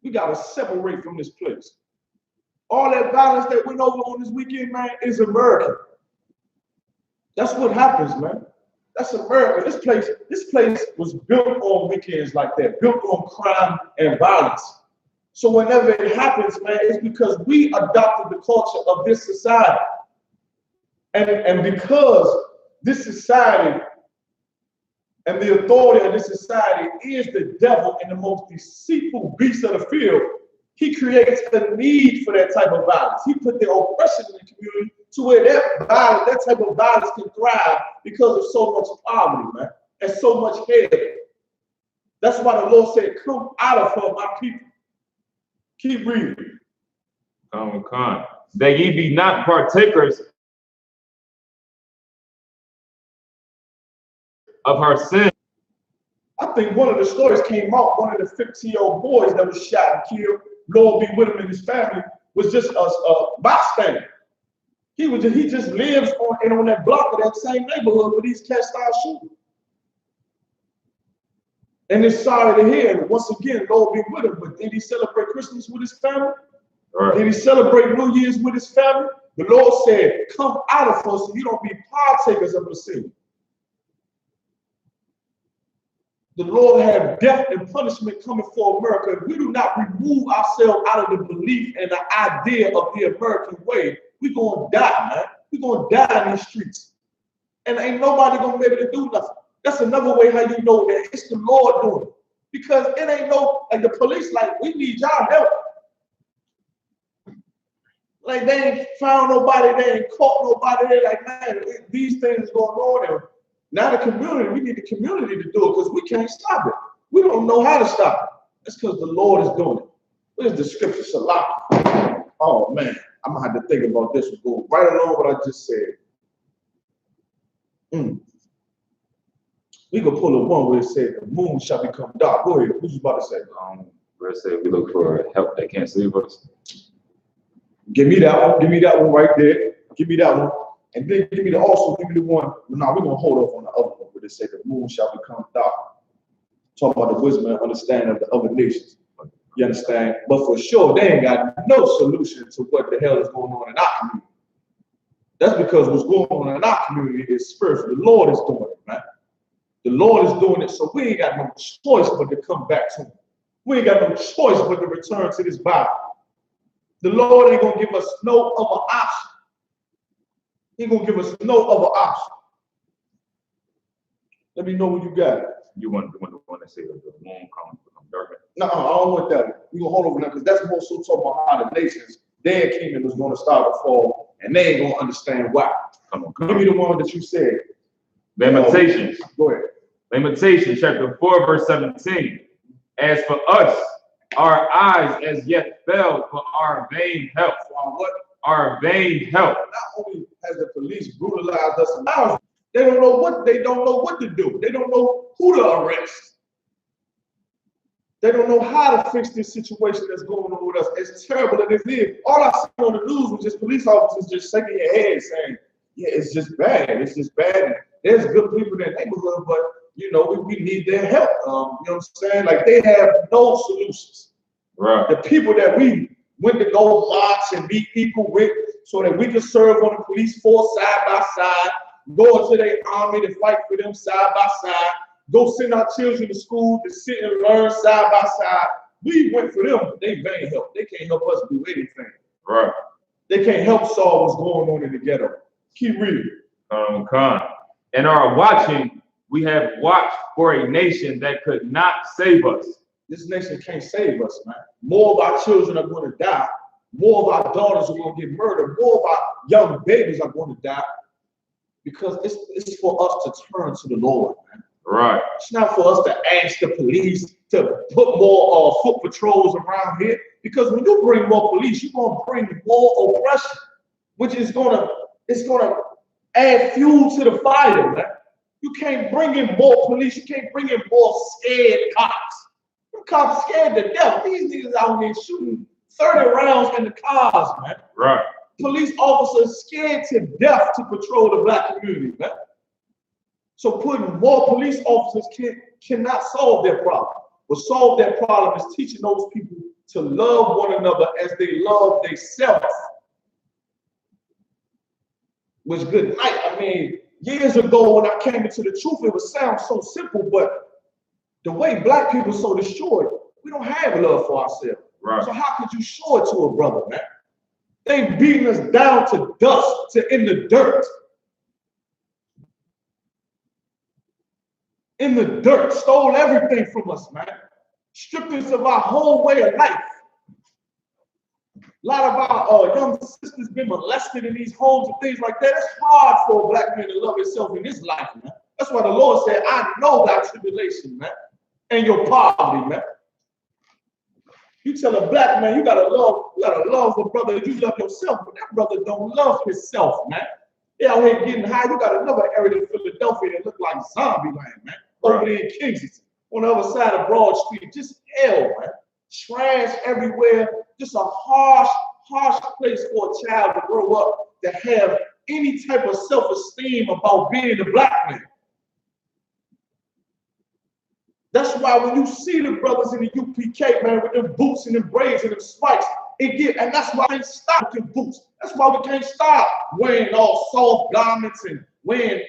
We got to separate from this place. All that violence that went over on this weekend, man, is America. That's what happens, man. That's America. This place was built on weekends like that, built on crime and violence. So whenever it happens, man, it's because we adopted the culture of this society. And because this society and the authority of this society is the devil and the most deceitful beast of the field, he creates a need for that type of violence. He put the oppression in the community to where that type of violence can thrive because of so much poverty, man, and so much hate. That's why the Lord said, come out of her, my people. Keep reading. Come. That ye be not partakers of her sin. I think one of the stories came out, one of the 15-year-old boys that was shot and killed, Lord be with him and his family, was just a bystander. He just lives on that block of that same neighborhood where these cats started shooting. And it's sorry to hear it. Once again, Lord be with him. But did he celebrate Christmas with his family? Right. Did he celebrate New Year's with his family? The Lord said, come out of us so you don't be partakers of the sin. The Lord had death and punishment coming for America. If we do not remove ourselves out of the belief and the idea of the American way, we're going to die, man. We're going to die in these streets. And ain't nobody going to be able to do nothing. That's another way how you know that it's the Lord doing it. Because it ain't like the police, like, we need y'all help. Like, they ain't found nobody, they ain't caught nobody. They're like, man, these things going on there. Now the community, we need the community to do it because we can't stop it. We don't know how to stop it. That's because the Lord is doing it. Where's the scripture, SHALAM? Oh, man, I'm going to have to think about this one. Go right along what I just said. We can pull a one where it said, the moon shall become dark. Go ahead. What you about to say? Where it said we look for help that can't save us. Give me that one. Give me that one right there. Give me that one. And then give me the one. No, we're going to hold off on the other one where they say the moon shall become dark. Talk about the wisdom and understanding of the other nations. You understand? But for sure, they ain't got no solution to what the hell is going on in our community. That's because what's going on in our community is spiritual. The Lord is doing it, man. The Lord is doing it, so we ain't got no choice but to come back to him. We ain't got no choice but to return to this Bible. The Lord ain't going to give us no other option. He ain't going to give us no other option. Let me know when you got it. You want the one that says the moon comes from dark? No, I don't want that one. We're going to hold over now because that's more so talking about how the nations, their kingdom is going to start to fall, and they ain't going to understand why. Come on. Give me the one that you said. Lamentations. Go ahead. Lamentations chapter 4, verse 17. As for us, our eyes as yet fell for our vain help. What? Our vain help. Not only has the police brutalized us now, they don't know what to do. They don't know who to arrest. They don't know how to fix this situation that's going on with us. As terrible as it is, all I see on the news was just police officers just shaking their heads saying, yeah, it's just bad. It's just bad. There's good people in the neighborhood, but you know, we need their help. You know what I'm saying? Like, they have no solutions. Right. The people that we went to go march and meet people with so that we can serve on the police force side by side, go into their army to fight for them side by side, go send our children to school to sit and learn side by side. We went for them, but they vain help. They can't help us do anything. Right. They can't help solve what's going on in the ghetto. Keep reading. And our watching, we have watched for a nation that could not save us. This nation can't save us, man. More of our children are going to die. More of our daughters are going to get murdered. More of our young babies are going to die because it's for us to turn to the Lord, man. Right. It's not for us to ask the police to put more foot patrols around here, because when you bring more police, you're going to bring more oppression, which is going to add fuel to the fire, man. You can't bring in more police. You can't bring in more scared cops. The cops scared to death. These niggas out here shooting 30 rounds in the cars, man. So putting more police officers cannot solve their problem. What solve that problem is teaching those people to love one another as they love themselves. Which good night. I mean, years ago when I came into the truth, it would sound so simple, but the way black people are so destroyed, we don't have love for ourselves. Right. So how could you show it to a brother, man? They beating us down to dust, to in the dirt. In the dirt, stole everything from us, man. Stripped us of our whole way of life. A lot of our young sisters been molested in these homes and things like that. It's hard for a black man to love himself in this life, man. That's why the Lord said, I know thy tribulation, man, and your poverty, man. You tell a black man you gotta love a brother, you love yourself, but that brother don't love himself, man. They out here getting high. You got another area in Philadelphia that look like zombie land, man. Over there in Kensington, on the other side of Broad Street, just hell, man. Trash everywhere. Just a harsh place for a child to grow up to have any type of self-esteem about being a black man. That's why when you see the brothers in the UPK, man, with them boots and them braids and them spikes, and that's why we can't stop with them boots. That's why we can't stop wearing all soft garments and wearing,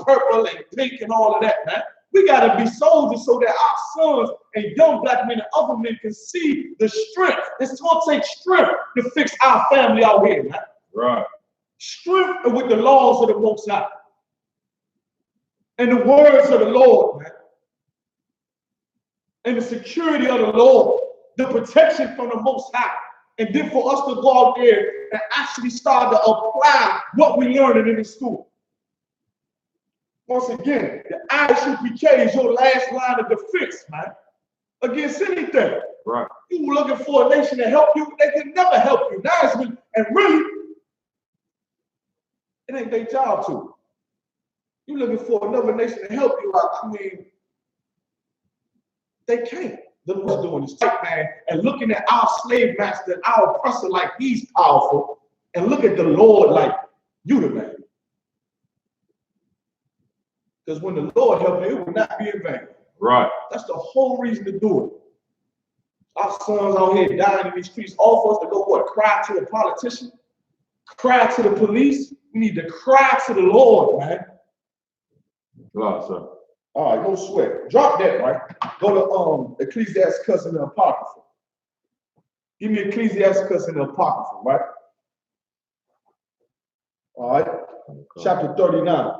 purple and pink and all of that, man. We got to be soldiers so that our sons and young black men and other men can see the strength. It's going to take strength to fix our family out here, man. Right. Strength with the laws of the Most High and the words of the Lord, man. And the security of the Lord, the protection from the Most High. And then for us to go out there and actually start to apply what we learned in the school. Once again, the I.S.U.P.K is your last line of defense, man, against anything. Right. You were looking for a nation to help you, they can never help you. Now it's been, and really, it ain't their job to. You looking for another nation to help you out. I mean, they can't. The Lord's doing this fight, man, and looking at our slave master, our oppressor, like he's powerful, and look at the Lord like you the man. Because when the Lord helped you, it will not be in vain. Right. That's the whole reason to do it. Our sons out here dying in these streets, all for us to go what? Cry to a politician? Cry to the police? We need to cry to the Lord, man. Right, sir. All right, no sweat. Drop that, right? Go to Ecclesiastes and the Apocrypha. Give me Ecclesiastes and the Apocrypha, right? All right. Okay. Chapter 39.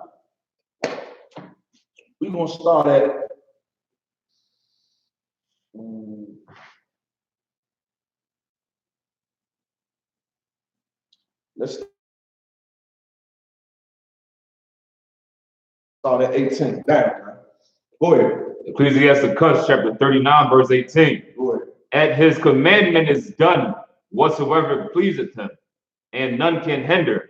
We're going to start at let's start at 18. Down, man. Go ahead. Ecclesiastes chapter 39, verse 18. Go ahead. At his commandment is done whatsoever pleaseth him, and none can hinder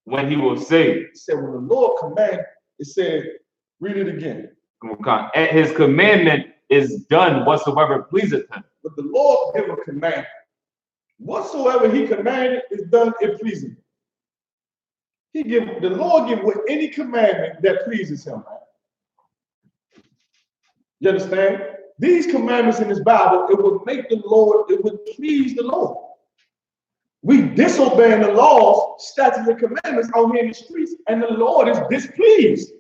when he will save. It said, when the Lord commanded, it said, read it again. At his commandment is done whatsoever pleaseth him. But the Lord give a command. Whatsoever he commanded is done, it pleases him. The Lord give with any commandment that pleases him. You understand? These commandments in this Bible, it would make the Lord, it would please the Lord. We disobeying the laws, statutes, and commandments out here in the streets, and the Lord is displeased.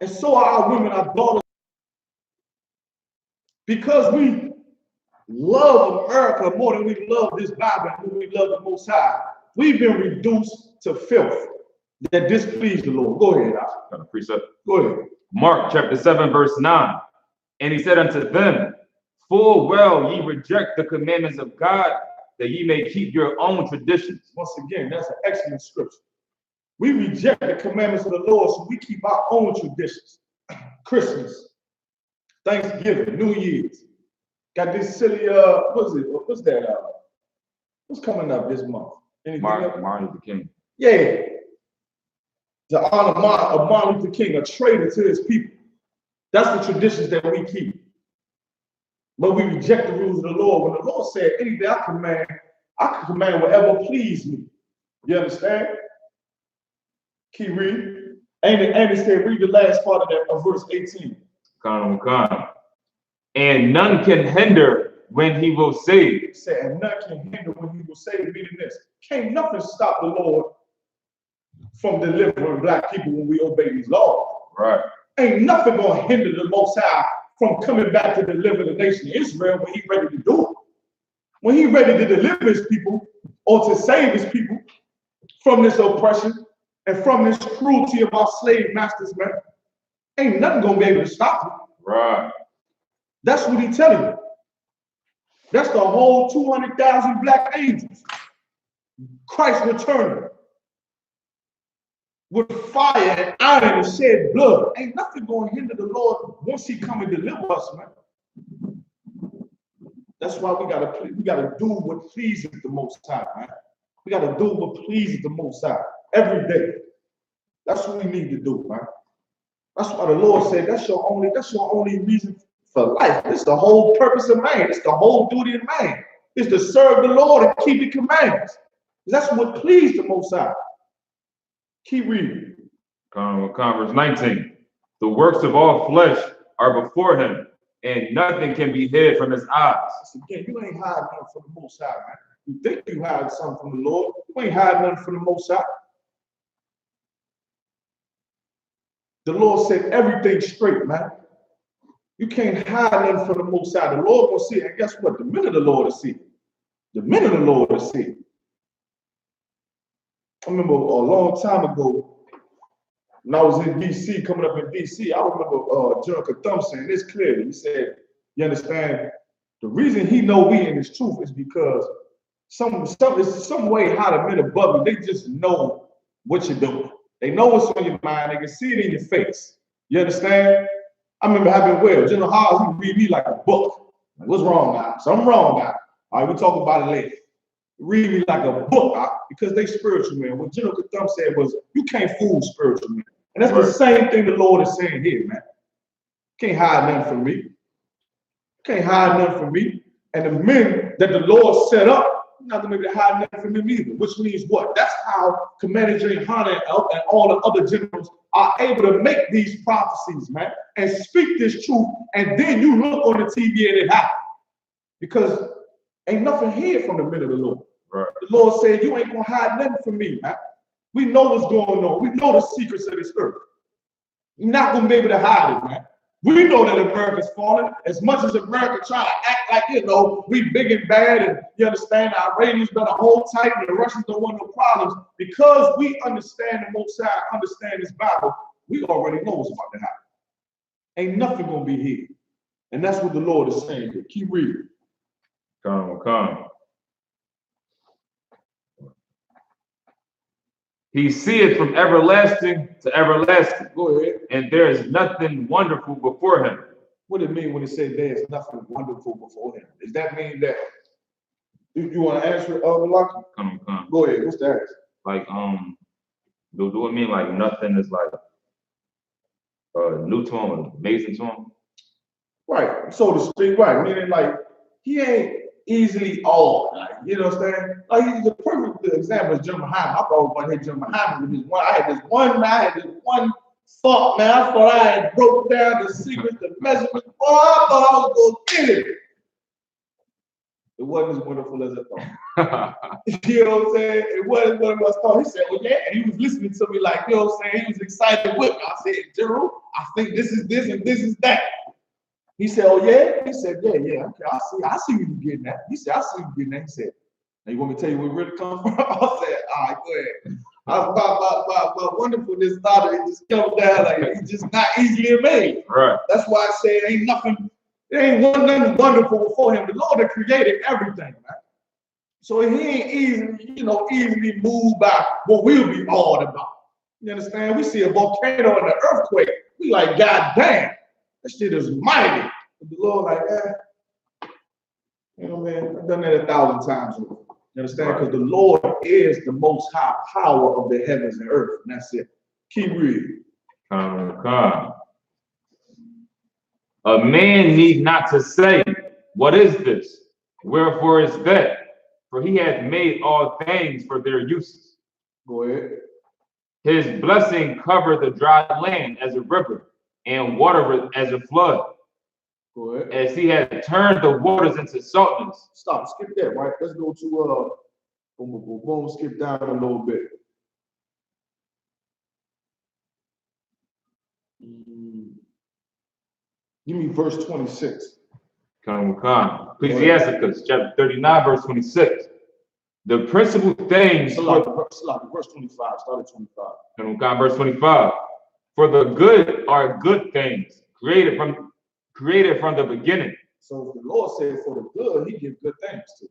And so are our women, our daughters. Because we love America more than we love this Bible and we love the Most High, we've been reduced to filth that displease the Lord. Go ahead, Got a precept. Go ahead. Mark chapter 7, verse 9. And he said unto them, full well ye reject the commandments of God, that ye may keep your own traditions. Once again, that's an excellent scripture. We reject the commandments of the Lord, so we keep our own traditions. Christmas, Thanksgiving, New Year's. Got this silly, what's that? What's coming up this month? Martin Luther King. Yeah. To honor Martin Luther King, a traitor to his people. That's the traditions that we keep. But we reject the rules of the Lord. When the Lord said, anything I command, I can command whatever please me. You understand? Keep reading. And it said, read the last part of that of verse 18. Come. And none can hinder when he will save. It said, and none can hinder when he will save. Meaning this. Can't nothing stop the Lord from delivering black people when we obey these laws. Right. Ain't nothing gonna hinder the Most High from coming back to deliver the nation of Israel when he's ready to do it. When he's ready to deliver his people or to save his people from this oppression and from this cruelty of our slave masters, man, ain't nothing gonna be able to stop him. Right. That's what he's telling you. That's the whole 200,000 black angels. Christ returning with fire and iron and shed blood. Ain't nothing going to hinder the Lord once he come and deliver us, man. That's why we gotta do what pleases the Most High, man. We gotta do what pleases the Most High every day. That's what we need to do, man. That's why the Lord said that's your only reason for life. It's the whole purpose of man. It's the whole duty of man. It's to serve the Lord and keep his commandments. That's what pleased the Most High. Keep reading. Verse 19. The works of all flesh are before him, and nothing can be hid from his eyes. Again, you ain't hiding nothing from the Most High, man. You think you hide something from the Lord. You ain't hiding nothing from the Most High. The Lord said everything straight, man. You can't hide nothing from the Most High. The Lord will see it. And guess what? The minute the Lord will see it. The minute the Lord will see it. I remember a long time ago, when I was in D.C., coming up in D.C., I remember General Katham saying this clearly. He said, you understand, the reason he know we in his truth is because it's some way how the men above you, they just know what you're doing. They know what's on your mind. They can see it in your face. You understand? I remember having General Howes, he would read me like a book. Like, what's wrong now? Something wrong now. All right, we'll talk about it later. Read me like a book, because they spiritual, man. What General Katham said was, you can't fool spiritual men. And that's the same thing the Lord is saying here, man. Can't hide nothing from me. Can't hide nothing from me. And the men that the Lord set up, not gonna be able to hide nothing from him either. Which means what? That's how Commander GEN.YAHANNA and all the other generals are able to make these prophecies, man, and speak this truth. And then you look on the TV and it happens. Because ain't nothing hid from the men of the Lord. Right. The Lord said, you ain't gonna hide nothing from me, man. We know what's going on. We know the secrets of this earth. You're not gonna be able to hide it, man. We know that America's falling. As much as America try to act like, we big and bad, and you understand, our ratings better hold tight, and the Russians don't want no problems. Because we understand the Most High, understand this Bible, we already know what's about to happen. Ain't nothing gonna be hid. And that's what the Lord is saying here. Keep reading. Come. He seeth from everlasting to everlasting. Go ahead. And there is nothing wonderful before him. What does it mean when it says there is nothing wonderful before him? Does that mean that you want to answer it, Malaki? Come. Go ahead. What's that? Like, do it mean like nothing is like new to him or amazing to him? Right, so to speak, right. Meaning like he ain't easily awed, like, you know what I'm saying? Like he's a perfect example of GEN.YAHANNA. I always want to hit GEN.YAHANNA with this one. I had this one thought, man. I thought I had broke down the secrets, the measurements. Oh, I thought I was gonna get it. It wasn't as wonderful as I thought. You know what I'm saying? It wasn't what I thought. He said, well, yeah, and he was listening to me like, you know what I'm saying? He was excited with me. I said, General, I think this is this and this is that. He said, oh, yeah? He said, yeah, okay, I see what you're getting at. He said, I see what you're getting at. He said, now you want me to tell you where it really comes from? I said, all right, go ahead. My wonderfulness thought it just comes down like it's just not easily amazed. Right. That's why I say it ain't nothing wonderful before him. The Lord that created everything, man. So he ain't easily moved by what we'll be awed about. You understand? We see a volcano and an earthquake. We like, God damn. That shit is mighty. But the Lord like, you know, man, I've done that 1,000 times over. You understand? Because the Lord is the most high power of the heavens and earth. And that's it. Keep reading. A man need not to say, what is this? Wherefore is that? for he hath made all things for their uses. Go ahead. His blessing covered the dry land as a river, and water as a flood. Go ahead. As he had turned the waters into saltness. Stop. Skip that, right? Let's go to boom, boom, boom, boom. Skip down a little bit. Give me verse 26. Ecclesiasticus chapter 39, verse 26. The principal things. Verse 25. Start at 25. Verse 25. For the good are good things created from the beginning. So if the Lord said for the good, he gives good things to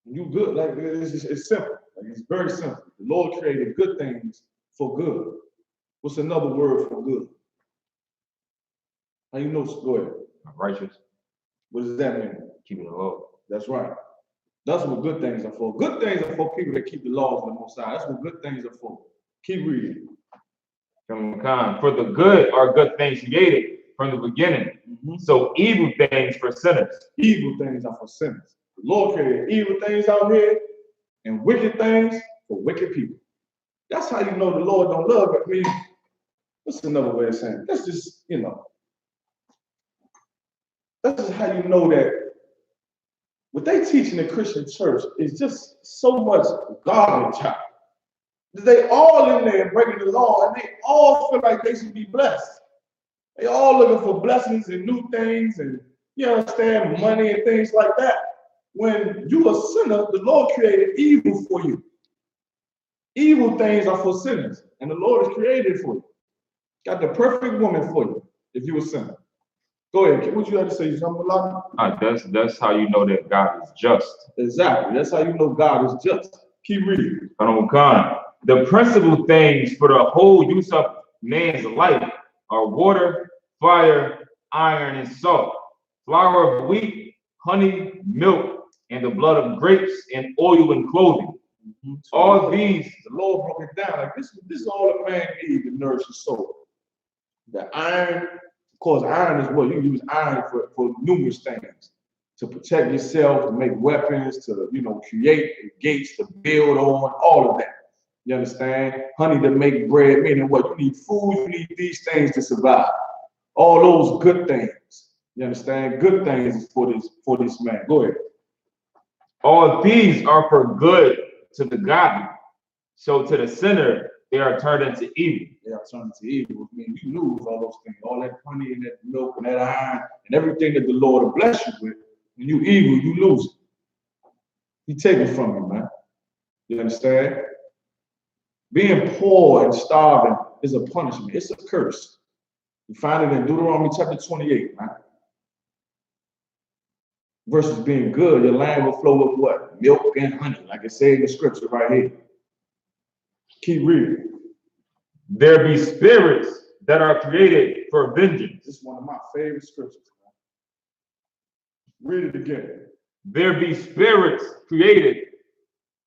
you. Good, like it's simple. Like it's very simple. The Lord created good things for good. What's another word for good? How you know? Go ahead. Righteous. What does that mean? Keeping the law. That's right. That's what good things are for. Good things are for people that keep the laws of the Most High. That's what good things are for. Keep reading. For the good are good things created from the beginning. So evil things for sinners. Evil things are for sinners. The Lord created evil things out here and wicked things for wicked people. That's how you know the Lord don't love it. I mean, what's another way of saying it? That's just, that's just how you know that what they teach in the Christian church is just so much garbage. They all in there breaking the law, and they all feel like they should be blessed. They all looking for blessings and new things, and you understand, money and things like that. When you a sinner, the Lord created evil for you. Evil things are for sinners, and the Lord has created for you. Got the perfect woman for you if you a sinner. Go ahead. What you have to say, Jambalani? That's how you know that God is just. Exactly. That's how you know God is just. Keep reading. The principal things for the whole use of man's life are water, fire, iron, and salt, flour of wheat, honey, milk, and the blood of grapes, and oil and clothing. So all these, the Lord broke it down. Like this is all a man needs to nourish his soul. The iron, of course, iron is what you use iron for numerous things. To protect yourself, to make weapons, to create gates, to build on, all of that. You understand? Honey to make bread, meaning what? You need food, you need these things to survive. All those good things. You understand? Good things for this man. Go ahead. All these are for good to the godly. So to the sinner, they are turned into evil. They are turned into evil. I mean, you lose all those things, all that honey and that milk and that iron and everything that the Lord will bless you with. When you evil, you lose it. He take it from you, man. You understand? Being poor and starving is a punishment. It's a curse. You find it in Deuteronomy chapter 28, man. Versus being good, your land will flow with what? Milk and honey, like it says in the scripture right here. Keep reading. There be spirits that are created for vengeance. This is one of my favorite scriptures, man. Read it again. There be spirits created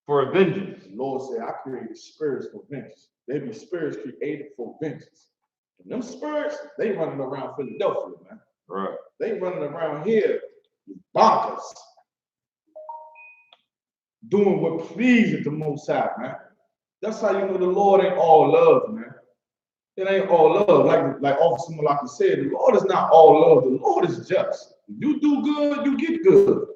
for vengeance. The Lord said, I created spirits for vengeance. There be spirits created for vengeance. And them spirits, they running around Philadelphia, man. Right. They running around here with bonkers. Doing what pleases the Most High, man. That's how you know the Lord ain't all love, man. It ain't all love. Like Officer Malaki said, the Lord is not all love. The Lord is just. If you do good, you get good.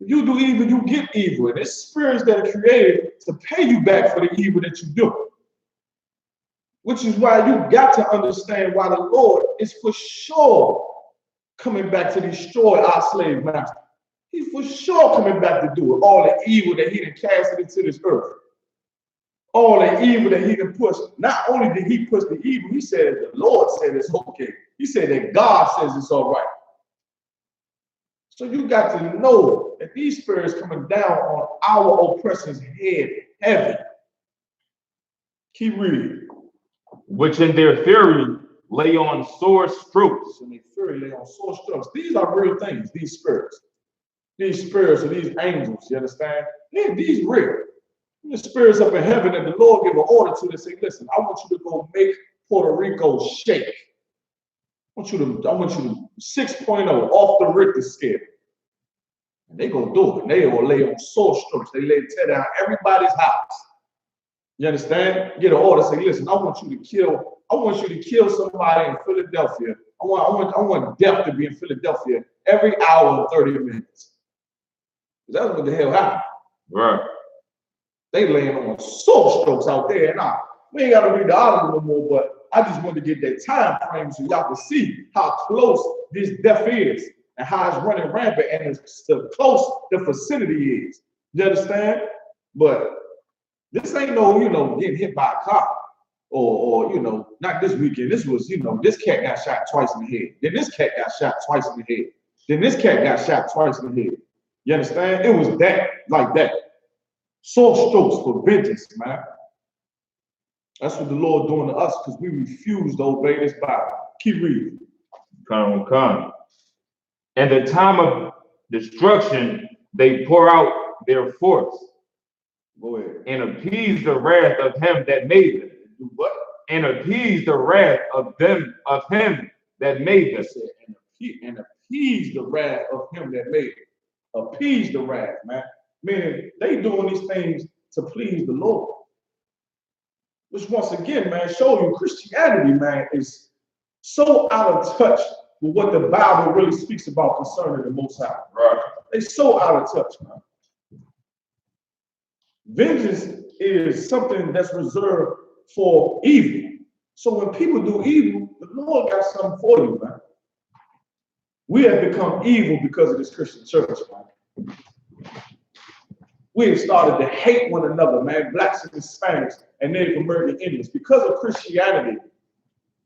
If you do evil, you get evil. And it's spirits that are created to pay you back for the evil that you do. Which is why you got to understand why the Lord is for sure coming back to destroy our slave master. He's for sure coming back to do it. All the evil that he done casted into this earth. All the evil that he done pushed. Not only did he push the evil, he said the Lord said it's okay. He said that God says it's all right. So you got to know that these spirits coming down on our oppressor's head heavy. Keep reading. Which in their fury lay on sore strokes. In their fury lay on sore strokes. These are real things, these spirits. These spirits or these angels, you understand? These real. The spirits up in heaven and the Lord give an order to them, say, listen, I want you to go make Puerto Rico shake. I want you to 6.0 off the Richter scale. They gonna do it. They will lay on sword strokes. They lay tear down everybody's house. You understand? Get an order. Say, listen, I want you to kill somebody in Philadelphia. I want death to be in Philadelphia every hour and 30 minutes. That's what the hell happened. Right. They laying on sword strokes out there. Nah, we ain't gotta read the article no more, but I just wanted to get that time frame so y'all can see how close this death is and how it's running rampant and it's the close the vicinity is. You understand? But this ain't no, getting hit by a car or not this weekend. This was, this cat got shot twice in the head. Then this cat got shot twice in the head. Then this cat got shot twice in the head. You understand? It was that, like that. Sword strokes for vengeance, man. That's what the Lord doing to us because we refuse to obey this Bible. Keep reading. Come. And the time of destruction, they pour out their force. Go ahead. And appease the wrath of him that made them. Do what? And appease the wrath of him that made them. And appease the wrath of him that made them. Appease the wrath, man. Meaning they doing these things to please the Lord. Which once again, man, show you Christianity, man, is so out of touch with what the Bible really speaks about concerning the Most High. Right. They so out of touch, man. Vengeance is something that's reserved for evil. So when people do evil, the Lord got something for you, man. We have become evil because of this Christian church, man. We have started to hate one another, man, blacks and Hispanics and Native American Indians. Because of Christianity,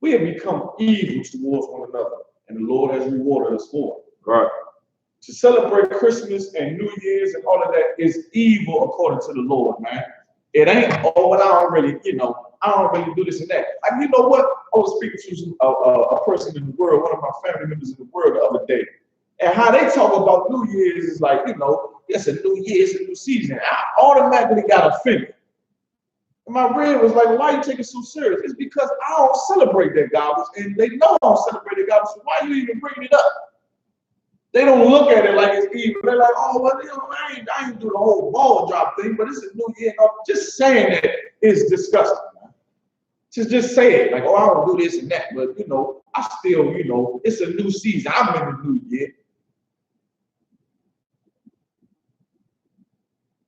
we have become evil towards one another, and the Lord has rewarded us for it. Right. To celebrate Christmas and New Year's and all of that is evil according to the Lord, man. It ain't, oh, well, I don't really do this and that. Like, you know what? I was speaking to a person in the world, one of my family members in the world the other day, and how they talk about New Year's is like, it's a new year, it's a new season. I automatically got offended. And my friend was like, why are you taking it so serious? It's because I don't celebrate that garbage, and they know I don't celebrate that garbage, so why are you even bringing it up? They don't look at it like it's evil. They're like, oh, well, I ain't do the whole ball drop thing, but it's a new year. Just saying that is disgusting, man. Just say it, like, oh, I don't do this and that, but, I still, it's a new season. I'm in the new year.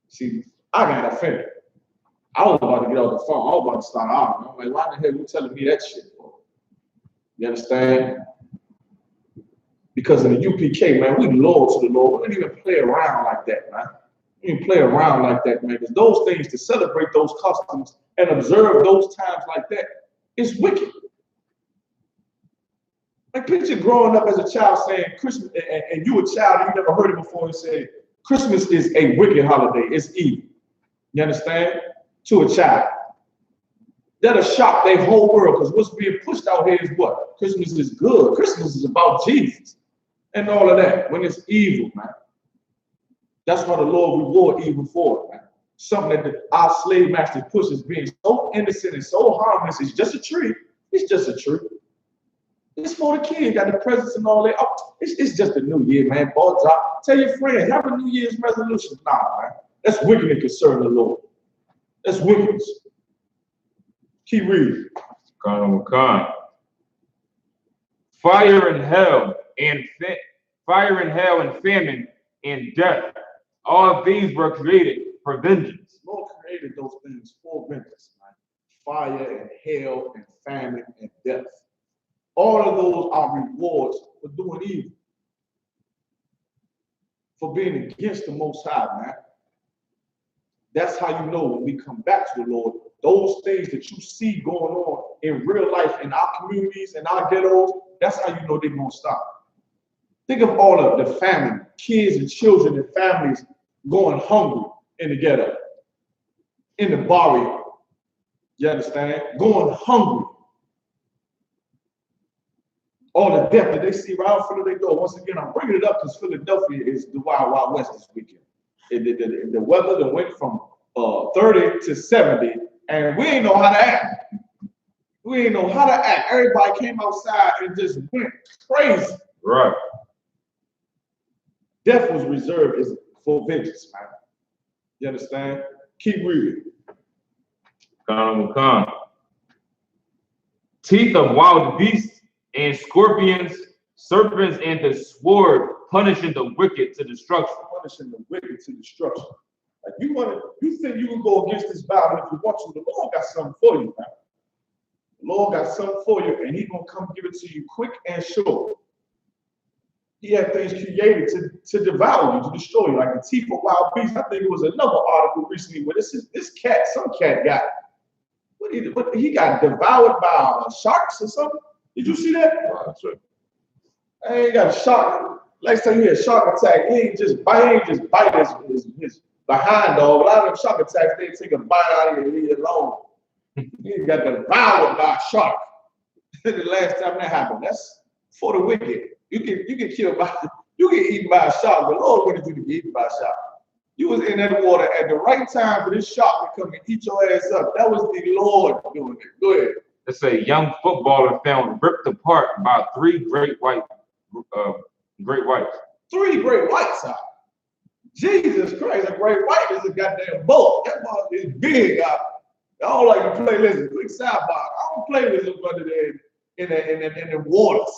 See, I got offended. I was about to get off the phone. I was about to start arguing. I'm like, why the hell you telling me that shit for? You understand? Because in the UPK, man, we loyal to the Lord. We don't even play around like that, man. We don't play around like that, man. Because those things, to celebrate those customs and observe those times like that, is wicked. Like, picture growing up as a child saying Christmas, and you a child and you never heard it before, and say Christmas is a wicked holiday. It's evil. You understand? To a child. That'll shock their whole world, because what's being pushed out here is what? Christmas is good. Christmas is about Jesus and all of that, when it's evil, man. That's why the Lord reward evil for it, man. Something that our slave masters push as being so innocent and so harmless. It's just a tree. It's just a tree. It's for the kids, got the presents and all that. Oh, it's just a new year, man. Ball drop. Tell your friends, have a New Year's resolution. Nah, man. That's wickedness concerning the Lord. That's wickedness. Keep reading. Come. Fire and hell and famine and death. All of these were created for vengeance. The Lord created those things for vengeance, man. Fire and hell and famine and death. All of those are rewards for doing evil, for being against the Most High, man. That's how you know when we come back to the Lord, those things that you see going on in real life in our communities and our ghettos, that's how you know they're going to stop. Think of all of the family, kids and children and families going hungry in the ghetto, in the barrio. You understand? Going hungry. All the death that they see right out front of their door. Once again, I'm bringing it up because Philadelphia is the Wild Wild West this weekend. The weather that went from 30 to 70, and we ain't know how to act. We ain't know how to act. Everybody came outside and just went crazy. Right. Death was reserved as for vengeance, man. You understand? Keep reading. Teeth of wild beasts and scorpions, serpents, and the sword, punishing the wicked to destruction. Punishing the wicked to destruction. Like you think you can go against this Bible if you want to. The Lord got something for you, man. The Lord got something for you, and He's gonna come give it to you quick and sure. He had things created to devour you, to destroy you, like the teeth of wild beasts. I think it was another article recently where this cat, some cat got he got devoured by sharks or something. Did you see that? That's right. I ain't got a shark. Last time he had a shark attack, he ain't just bite his behind dog. A lot of them shark attacks, they take a bite out of you and leave you alone. He got devoured by a shark. The last time that happened, that's for the wicked. You get killed by, you get eaten by a shark. The Lord wanted you to get eaten by a shark. You was in that water at the right time for this shark to come and eat your ass up. That was the Lord doing it. Go ahead. It's a young footballer found ripped apart by three great whites. 3 great whites out. Jesus Christ, a great white is a goddamn boat. That ball is big out. I don't like to play lizards. Quick sidebar. I don't play lizards under in the waters.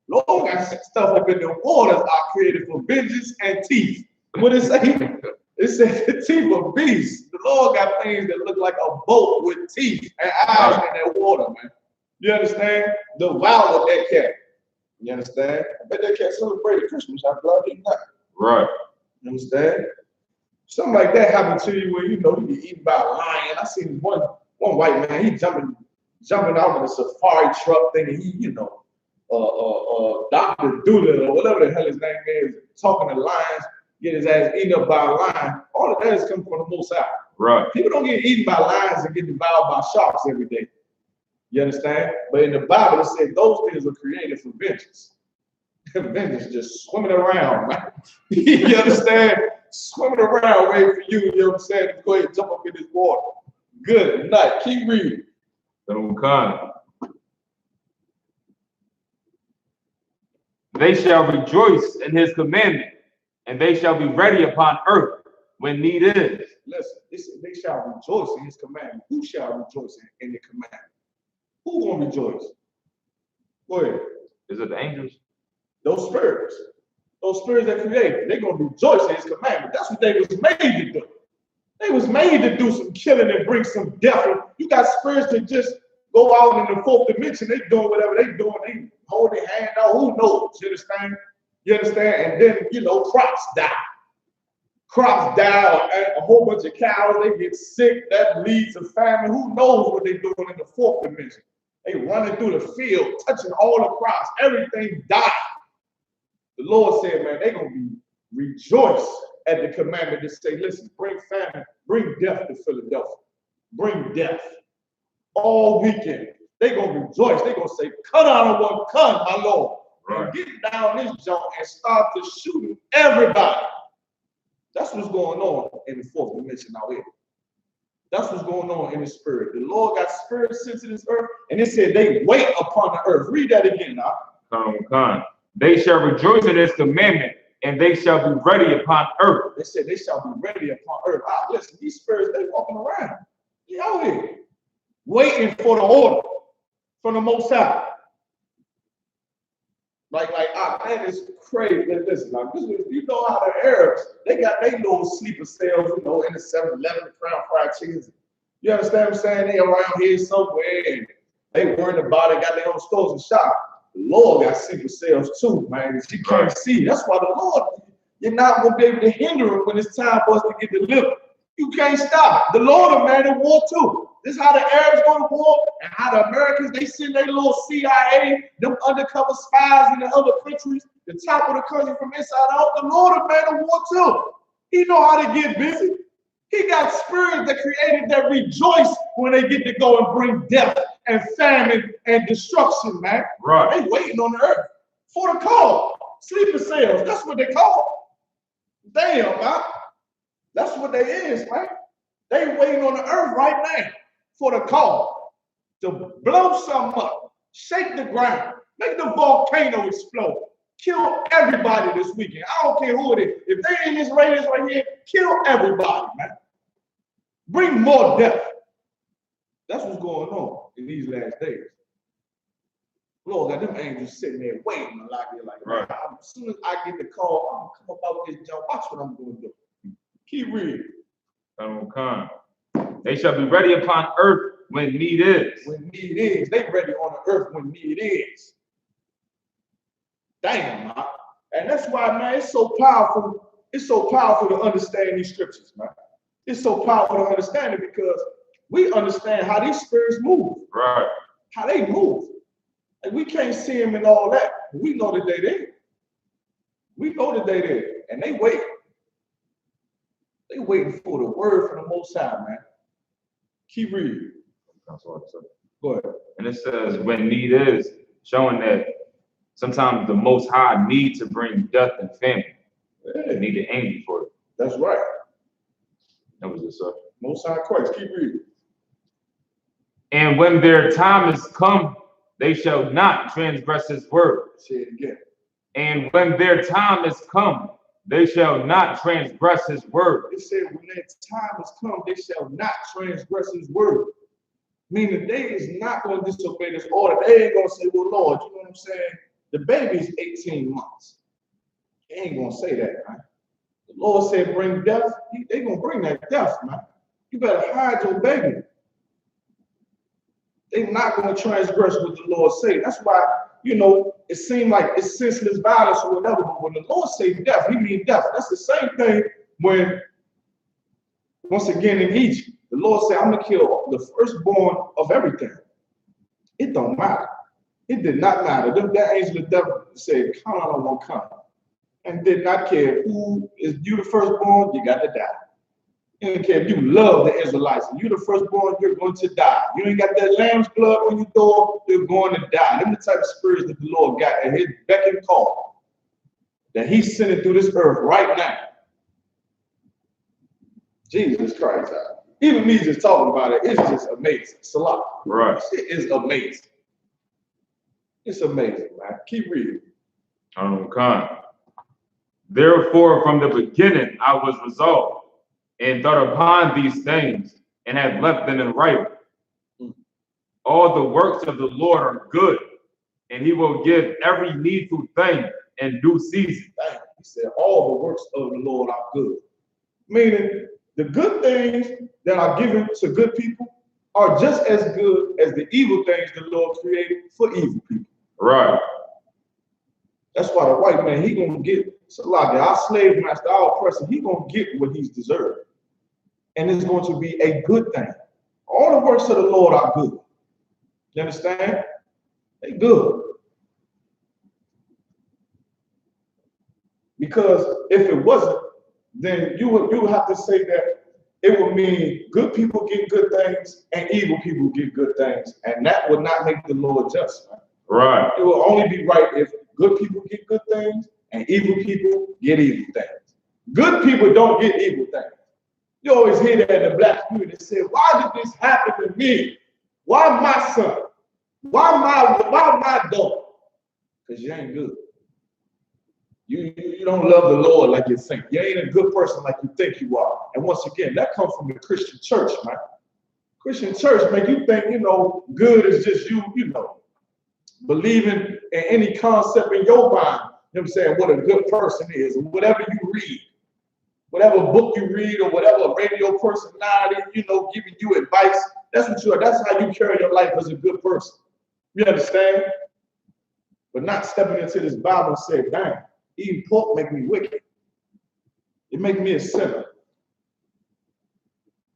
Lord got stuff up in the waters are created for vengeance and teeth. What it say? It says the teeth of beasts. The Lord got things that look like a boat with teeth and eyes in that water, man. You understand? Devour that cat. You understand? I bet that cat celebrated Christmas. I'm glad he not. Right. You understand? Something like that happened to you where you get eaten by a lion. I seen one white man, he jumping out of a safari truck thing, and he, Dr. Doolittle or whatever the hell his name is, talking to lions, get his ass eaten up by a lion. All of that is coming from the Most High. Right. People don't get eaten by lions and get devoured by sharks every day. You understand? But in the Bible, it said those things are created for vengeance. Vengeance just swimming around, man. You understand? Swimming around waiting for you, you know what I'm saying? To go ahead and jump up in this water. Good night. Keep reading. They shall rejoice in his commandment, and they shall be ready upon earth when need is. Listen, they shall rejoice in his commandment. Who shall rejoice in the commandment? Who gonna rejoice? Go ahead. Is it the angels? Those spirits that created, they're gonna rejoice in his commandment. That's what they was made to do. They was made to do some killing and bring some death. You got spirits that just go out in the fourth dimension, they doing whatever they doing, they hold their hand out, who knows? You understand? You understand? And then, crops die. Crops die, a whole bunch of cows, they get sick, that leads to famine. Who knows what they're doing in the fourth dimension? They running through the field, touching all the crops, everything died. The Lord said, man, they're going to be rejoice at the commandment to say, listen, bring famine, bring death to Philadelphia. Bring death. All weekend. They're going to rejoice. They're going to say, cut out of one cut, my Lord. Right. And get down this junk and start to shooting everybody. That's what's going on in the fourth dimension out here. That's what's going on in the spirit. The Lord got spirit sent to this earth, and it said they wait upon the earth. Read that again now. They shall rejoice in his commandment, and they shall be ready upon earth. They said they shall be ready upon earth. Listen, these spirits, they walking around. They out here waiting for the order from the Most High. Man, it's crazy. Listen, you know how the Arabs, they got their little sleeper cells, in the 7-Eleven, the Crown Fried Chickens. You understand what I'm saying? They around here somewhere, and they worried about it, got their own stores and shop. The Lord got sleeper cells too, man. You can't see. That's why the Lord, you're not going to be able to hinder him when it's time for us to get delivered. You can't stop it. The Lord of man in war too. This is how the Arabs go to war, and how the Americans, they send their little CIA, them undercover spies in the other countries, the top of the country from inside out. The Lord of man in war too. He know how to get busy. He got spirits that created that rejoice when they get to go and bring death and famine and destruction, man. Right. They waiting on the earth for the call. Sleeper cells, that's what they call. Damn, man. That's what they is, man. They waiting on the earth right now for the call to blow something up, shake the ground, make the volcano explode, Kill everybody this weekend. I don't care who it is. If they ain't Israelis right here, kill everybody, man. Bring more death. That's what's going on in these last days. Lord, got them angels sitting there waiting like they're like, right. As soon as I get the call, I'm gonna come up out this jump. Watch what I'm gonna do. Keep reading. They shall be ready upon earth when need is. When need is. They ready on the earth when need is. Damn, man. And that's why, man, it's so powerful. It's so powerful to understand these scriptures, man. It's so powerful to understand it because we understand how these spirits move. Right. How they move. And we can't see them and all that. We know that they're there. We know that they're there. And they wait. They waiting for the word from the Most High, man. Keep reading. That's what it says. Go ahead. And it says when need is, showing that sometimes the Most High need to bring death and famine. They need the angel for it. That's right. That was it, sir. Most High Christ. Keep reading. And when their time is come, they shall not transgress his word. Say it again. And when their time is come, they shall not transgress his word. It said when their time has come, they shall not transgress his word. Meaning they is not going to disobey this order. They ain't going to say, well, Lord, you know what I'm saying? The baby's 18 months. They ain't going to say that, man. The Lord said bring death. They going to bring that death, man. You better hide your baby. They're not going to transgress what the Lord say. That's why, you know, it seems like it's senseless violence or whatever, but when the Lord say death, he means death. That's the same thing when, once again in Egypt, the Lord said, I'm going to kill the firstborn of everything. It don't matter. It did not matter. That angel of death said, come on, I won't come. And did not care who is you the firstborn, you got to die. You don't care if you love the Israelites. If you're the firstborn, you're going to die. You ain't got that lamb's blood on your door, you're going to die. Them the type of spirits that the Lord got at his beck and call. That he's sending through this earth right now. Jesus Christ. Even me just talking about it, it's just amazing. Salah. Right. It is amazing. It's amazing, man. Keep reading. Therefore, from the beginning, I was resolved and thought upon these things and have left them in writing. All the works of the Lord are good, and he will give every needful thing in due season. He said, all the works of the Lord are good. Meaning, the good things that are given to good people are just as good as the evil things the Lord created for evil people. Right. That's why the white man, he gonna get, our slave master, our oppressor, he gonna get what he's deserved. And it's going to be a good thing. All the works of the Lord are good. You understand? They good. Because if it wasn't, then you would have to say that it would mean good people get good things and evil people get good things. And that would not make the Lord just. Right. It will only be right if good people get good things and evil people get evil things. Good people don't get evil things. You always hear that in the black community. They say, why did this happen to me? Why my son? Why my daughter? Because you ain't good. You don't love the Lord like you think. You ain't a good person like you think you are. And once again, that comes from the Christian church, man. Christian church make you think, you know, good is just you know, believing in any concept in your mind. You know what I'm saying? What a good person is, or whatever you read. Whatever book you read or whatever radio personality, you know, giving you advice, that's what you are. That's how you carry your life as a good person. You understand? But not stepping into this Bible and saying, dang, eating pork make me wicked. It make me a sinner.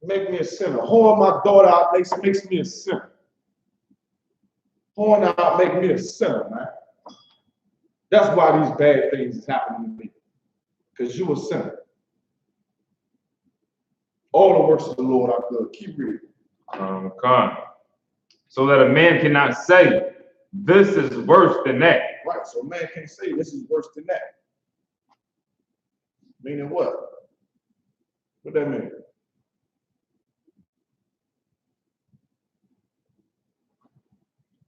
It make me a sinner. Whoring my daughter out makes me a sinner. Whoring out make me a sinner, man. That's why these bad things is happening to me. Because you a sinner. All the works of the Lord are good. Keep reading. So that a man cannot say, this is worse than that. Right, so a man can't say this is worse than that. Meaning what? What that mean?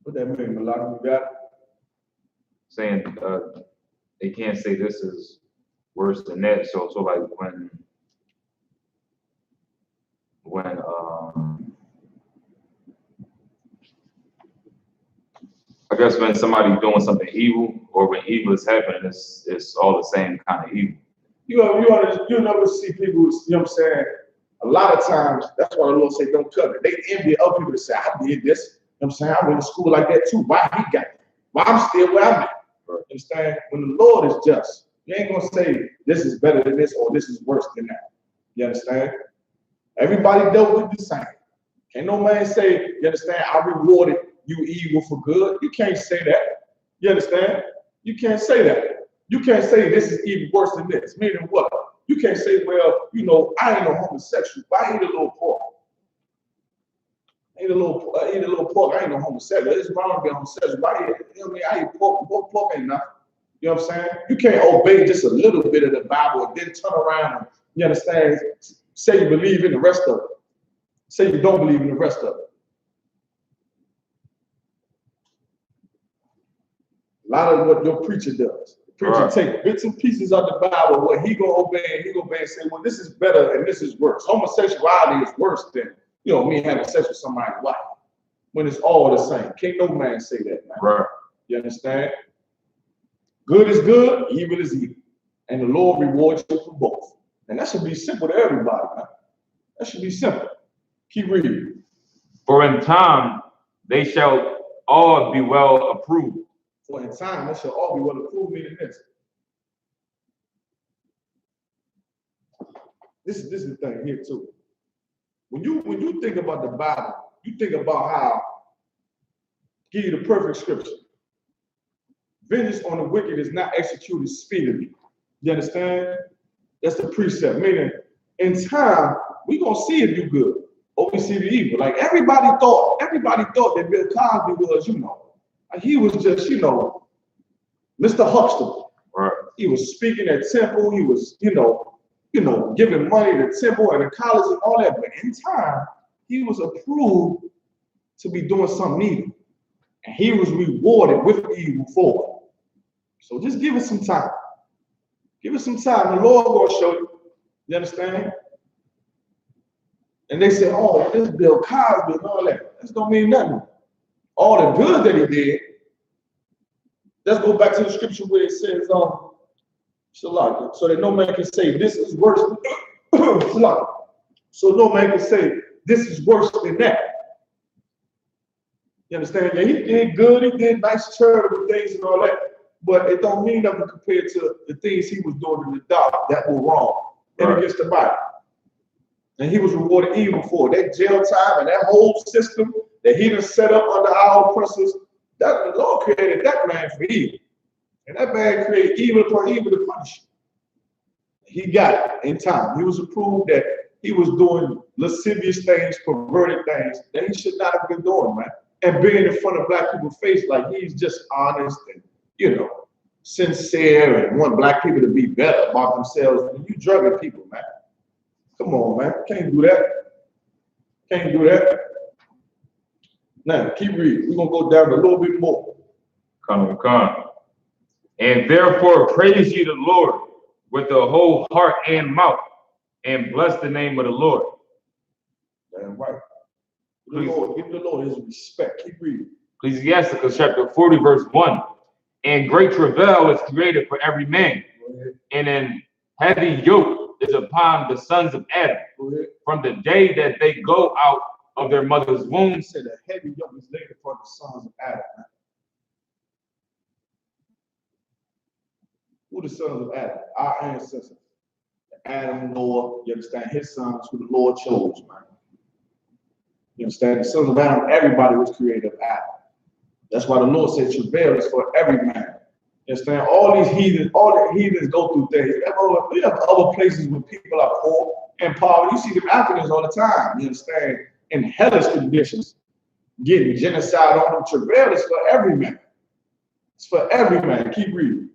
What that mean, Malak? You got it? Saying they can't say this is worse than that. So like when I guess when somebody's doing something evil, or when evil is happening, it's all the same kind of evil. You never see people, you know what I'm saying? A lot of times, that's why the Lord say don't covet. They envy other people to say, I did this. You know what I'm saying? I went to school like that too. Why he got it? Why I'm still where I'm at? You understand? When the Lord is just, you ain't gonna say this is better than this or this is worse than that. You understand? Everybody dealt with the same. Can't no man say, you understand, I rewarded you evil for good. You can't say that. You understand? You can't say that. You can't say this is even worse than this. Meaning what? You can't say, well, you know, I ain't no homosexual, but I eat a little pork. I eat a little pork. I ain't no homosexual. It's wrong to be homosexual. But I eat pork. Pork ain't nothing. You know what I'm saying? You can't obey just a little bit of the Bible and then turn around and, you understand, say you believe in the rest of it. Say you don't believe in the rest of it. A lot of what your preacher does. The preacher take bits and pieces of the Bible, what he gonna obey, and he gonna obey and say, well, this is better and this is worse. Homosexuality is worse than, you know, me having sex with somebody's wife. When it's all the same. Can't no man say that, man. Right. You understand? Good is good, evil is evil. And the Lord rewards you for both. And that should be simple to everybody, man. That should be simple. Keep reading. For in time they shall all be well approved. For in time they shall all be well approved, meaning this. This is the thing here too. When you think about the Bible, you think about how give you the perfect scripture. Vengeance on the wicked is not executed speedily. You understand? That's the precept. Meaning, in time, we gonna see if you good or we see the evil. Like everybody thought that Bill Cosby was, you know, like he was just, you know, Mr. Huxtable. Right. He was speaking at temple. He was, you know, giving money to temple and the college and all that. But in time, he was approved to be doing something evil, and he was rewarded with evil for it. So just give it some time. Give it some time. The Lord will show you. You understand? And they say, oh, this Bill Cosby and all that. This don't mean nothing. All the good that he did. Let's go back to the scripture where it says, Shalom, so that no man can say this is worse. Shalom. So no man can say this is worse than that. You understand? Yeah, he did good. He did nice charitable things and all that. But it don't mean nothing compared to the things he was doing in the dark that were wrong and against the Bible. And he was rewarded evil for it. That jail time and that whole system that he done set up under our oppressors, that the Lord created that man for evil. And that man created evil upon evil to punish him. He got it in time. He was approved that he was doing lascivious things, perverted things that he should not have been doing, man. And being in front of black people's face like he's just honest and, you know, sincere and want black people to be better about themselves. And you drugging people, man. Come on, man. Can't do that. Can't do that. Now, keep reading. We're going to go down a little bit more. Come. And therefore praise ye the Lord with the whole heart and mouth, and bless the name of the Lord. Damn right. Give the Lord his respect. Keep reading. Ecclesiasticus chapter 40, verse 1. And great travail is created for every man, and an heavy yoke is upon the sons of Adam from the day that they go out of their mother's womb. He said a heavy yoke is laid upon the sons of Adam. Who the sons of Adam? Our ancestors. Adam, Noah, you understand, his sons who the Lord chose, man. You understand? The sons of Adam, everybody was created of Adam. That's why the Lord said travail is for every man. You understand? All the heathens go through things. We have other places where people are poor and poverty. You see them Africans all the time, you understand, in hellish conditions, getting genocide on them. Travail is for every man. It's for every man. Keep reading.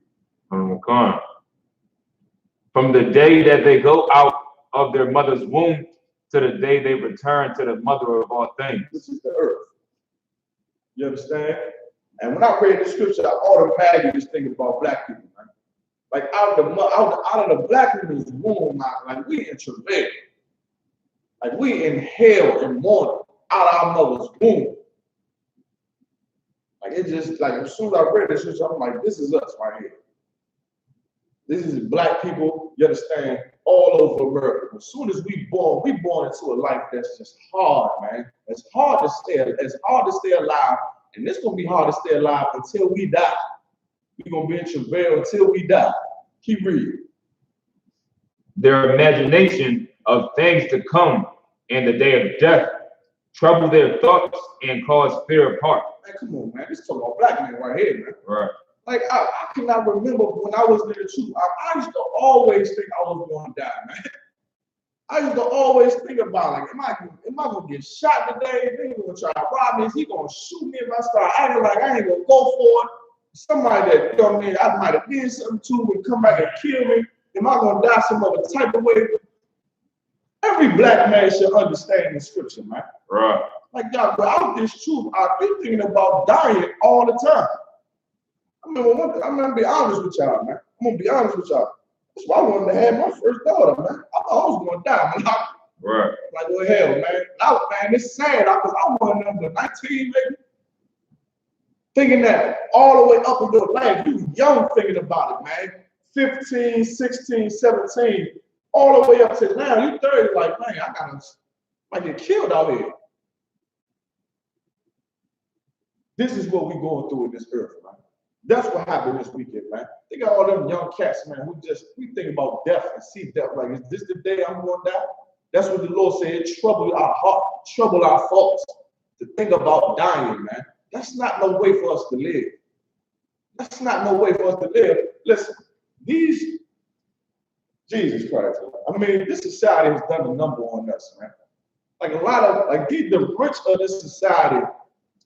From the day that they go out of their mother's womb to the day they return to the mother of all things. This is the earth. You understand? And when I read the scripture, I automatically just think about black people, man. Like out of the black woman's womb, like we in travail. Like we in hell and mourning out of our mother's womb. Like it's just like as soon as I read this, I'm like, this is us right here. This is black people, you understand, all over America. As soon as we born into a life that's just hard, man. It's hard to stay alive, and it's gonna be hard to stay alive until we die. We're gonna be in travail until we die. Keep reading. Their imagination of things to come and the day of death trouble their thoughts and cause fear of heart. Man, come on, man. This is talking about black men right here, man. Right. Like, I cannot remember when I was in the truth. I used to always think I was going to die, man. I used to always think about, like, am I going to get shot today? They going to try to rob me. Is he going to shoot me if I start acting like I ain't going to go for it? Somebody that, you know what I mean, I might have did something to would come back and kill me. Am I going to die some other type of way? Every black man should understand the scripture, man. Right. Like, y'all, without this truth, I've been thinking about dying all the time. I'm gonna be honest with y'all, man. I'm gonna be honest with y'all. That's why I wanted to have my first daughter, man. I thought I was gonna die, man. Right. Like, well, hell, man. Man, it's sad because I was number 19, baby. Thinking that all the way up until life, you young thinking about it, man. 15, 16, 17, all the way up to now. You 30, like, man, I get killed out here. This is what we're going through in this earth, man. That's what happened this weekend, man. Think of all them young cats, man, we think about death and see death. Like, is this the day I'm going to die? That's what the Lord said, trouble our heart, trouble our thoughts. To think about dying, man. That's not no way for us to live. That's not no way for us to live. Listen, Jesus Christ. I mean, this society has done a number on us, man. Like a lot of, like the rich of this society,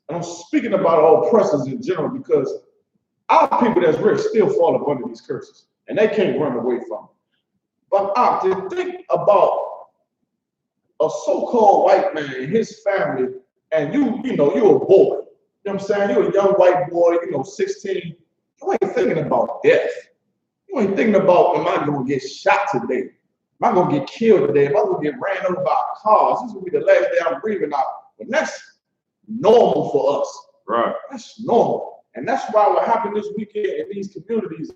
and I'm speaking about all oppressors in general because our people that's rich still fall up under these curses, and they can't run away from them. But to think about a so-called white man and his family, and you're a boy. You know what I'm saying? You're a young white boy, 16. You ain't thinking about death. You ain't thinking about, am I going to get shot today? Am I going to get killed today? Am I going to get ran over by cars? This will be the last day I'm breathing out. But that's normal for us. Right. That's normal. And that's why what happened this weekend in these communities,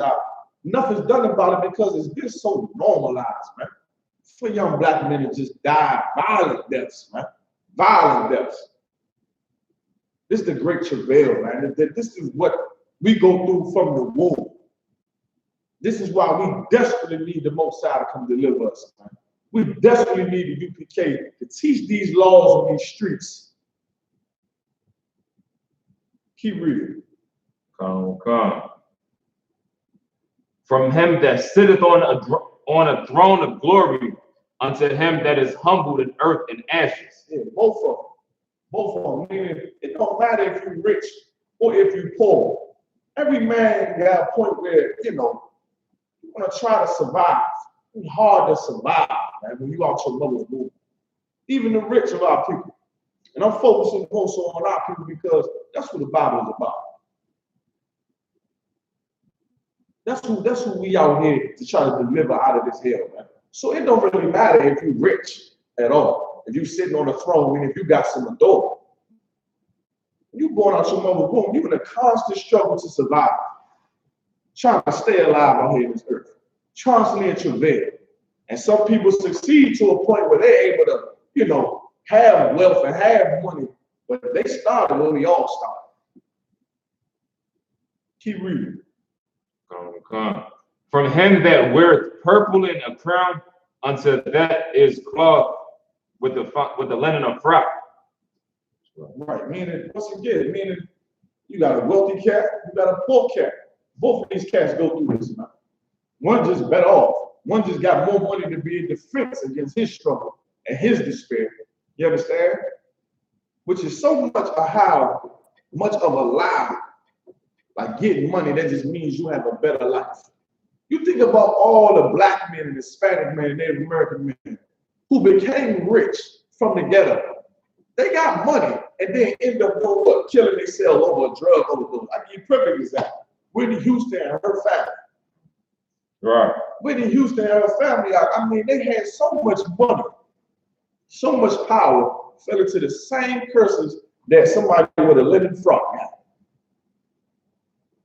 nothing's done about it because it's been so normalized, man. For young black men to just die violent deaths, man. Violent deaths. This is the great travail, man. This is what we go through from the womb. This is why we desperately need the Most High to come deliver us, man. We desperately need the UPK to teach these laws on these streets. Keep reading. Come. From him that sitteth on a throne of glory, unto him that is humbled in earth and ashes. Yeah, both of them. Both of them. Meaning, it don't matter if you're rich or if you're poor. Every man got a point where, you want to try to survive. It's hard to survive, man, when you out your mother's womb. Even the rich of our people. And I'm focusing also on our people because that's what the Bible is about. That's who we out here to try to deliver out of this hell, man. So it don't really matter if you're rich at all. If you're sitting on a throne and if you got some authority. You born out your mother's womb, you're in a constant struggle to survive. Trying to stay alive out here in this earth. Constantly in travail. And some people succeed to a point where they're able to, have wealth and have money. But they started where we all started. Keep reading. Come. From him that weareth purple in a crown, unto that is clothed with the linen of frock. Right. Meaning, once again, you got a wealthy cat, you got a poor cat. Both of these cats go through this, man. One just better off. One just got more money to be in defense against his struggle and his despair. You understand? Which is so much much of a lie. Like getting money, that just means you have a better life. You think about all the black men and Hispanic men and Native American men who became rich from the ghetto. They got money and then end up doing what? Killing themselves over a drug overdose. I give you a perfect example. Whitney Houston and her family. Right. Whitney Houston and her family, I mean, they had so much money, so much power, fell into the same curses that somebody with a linen frock got.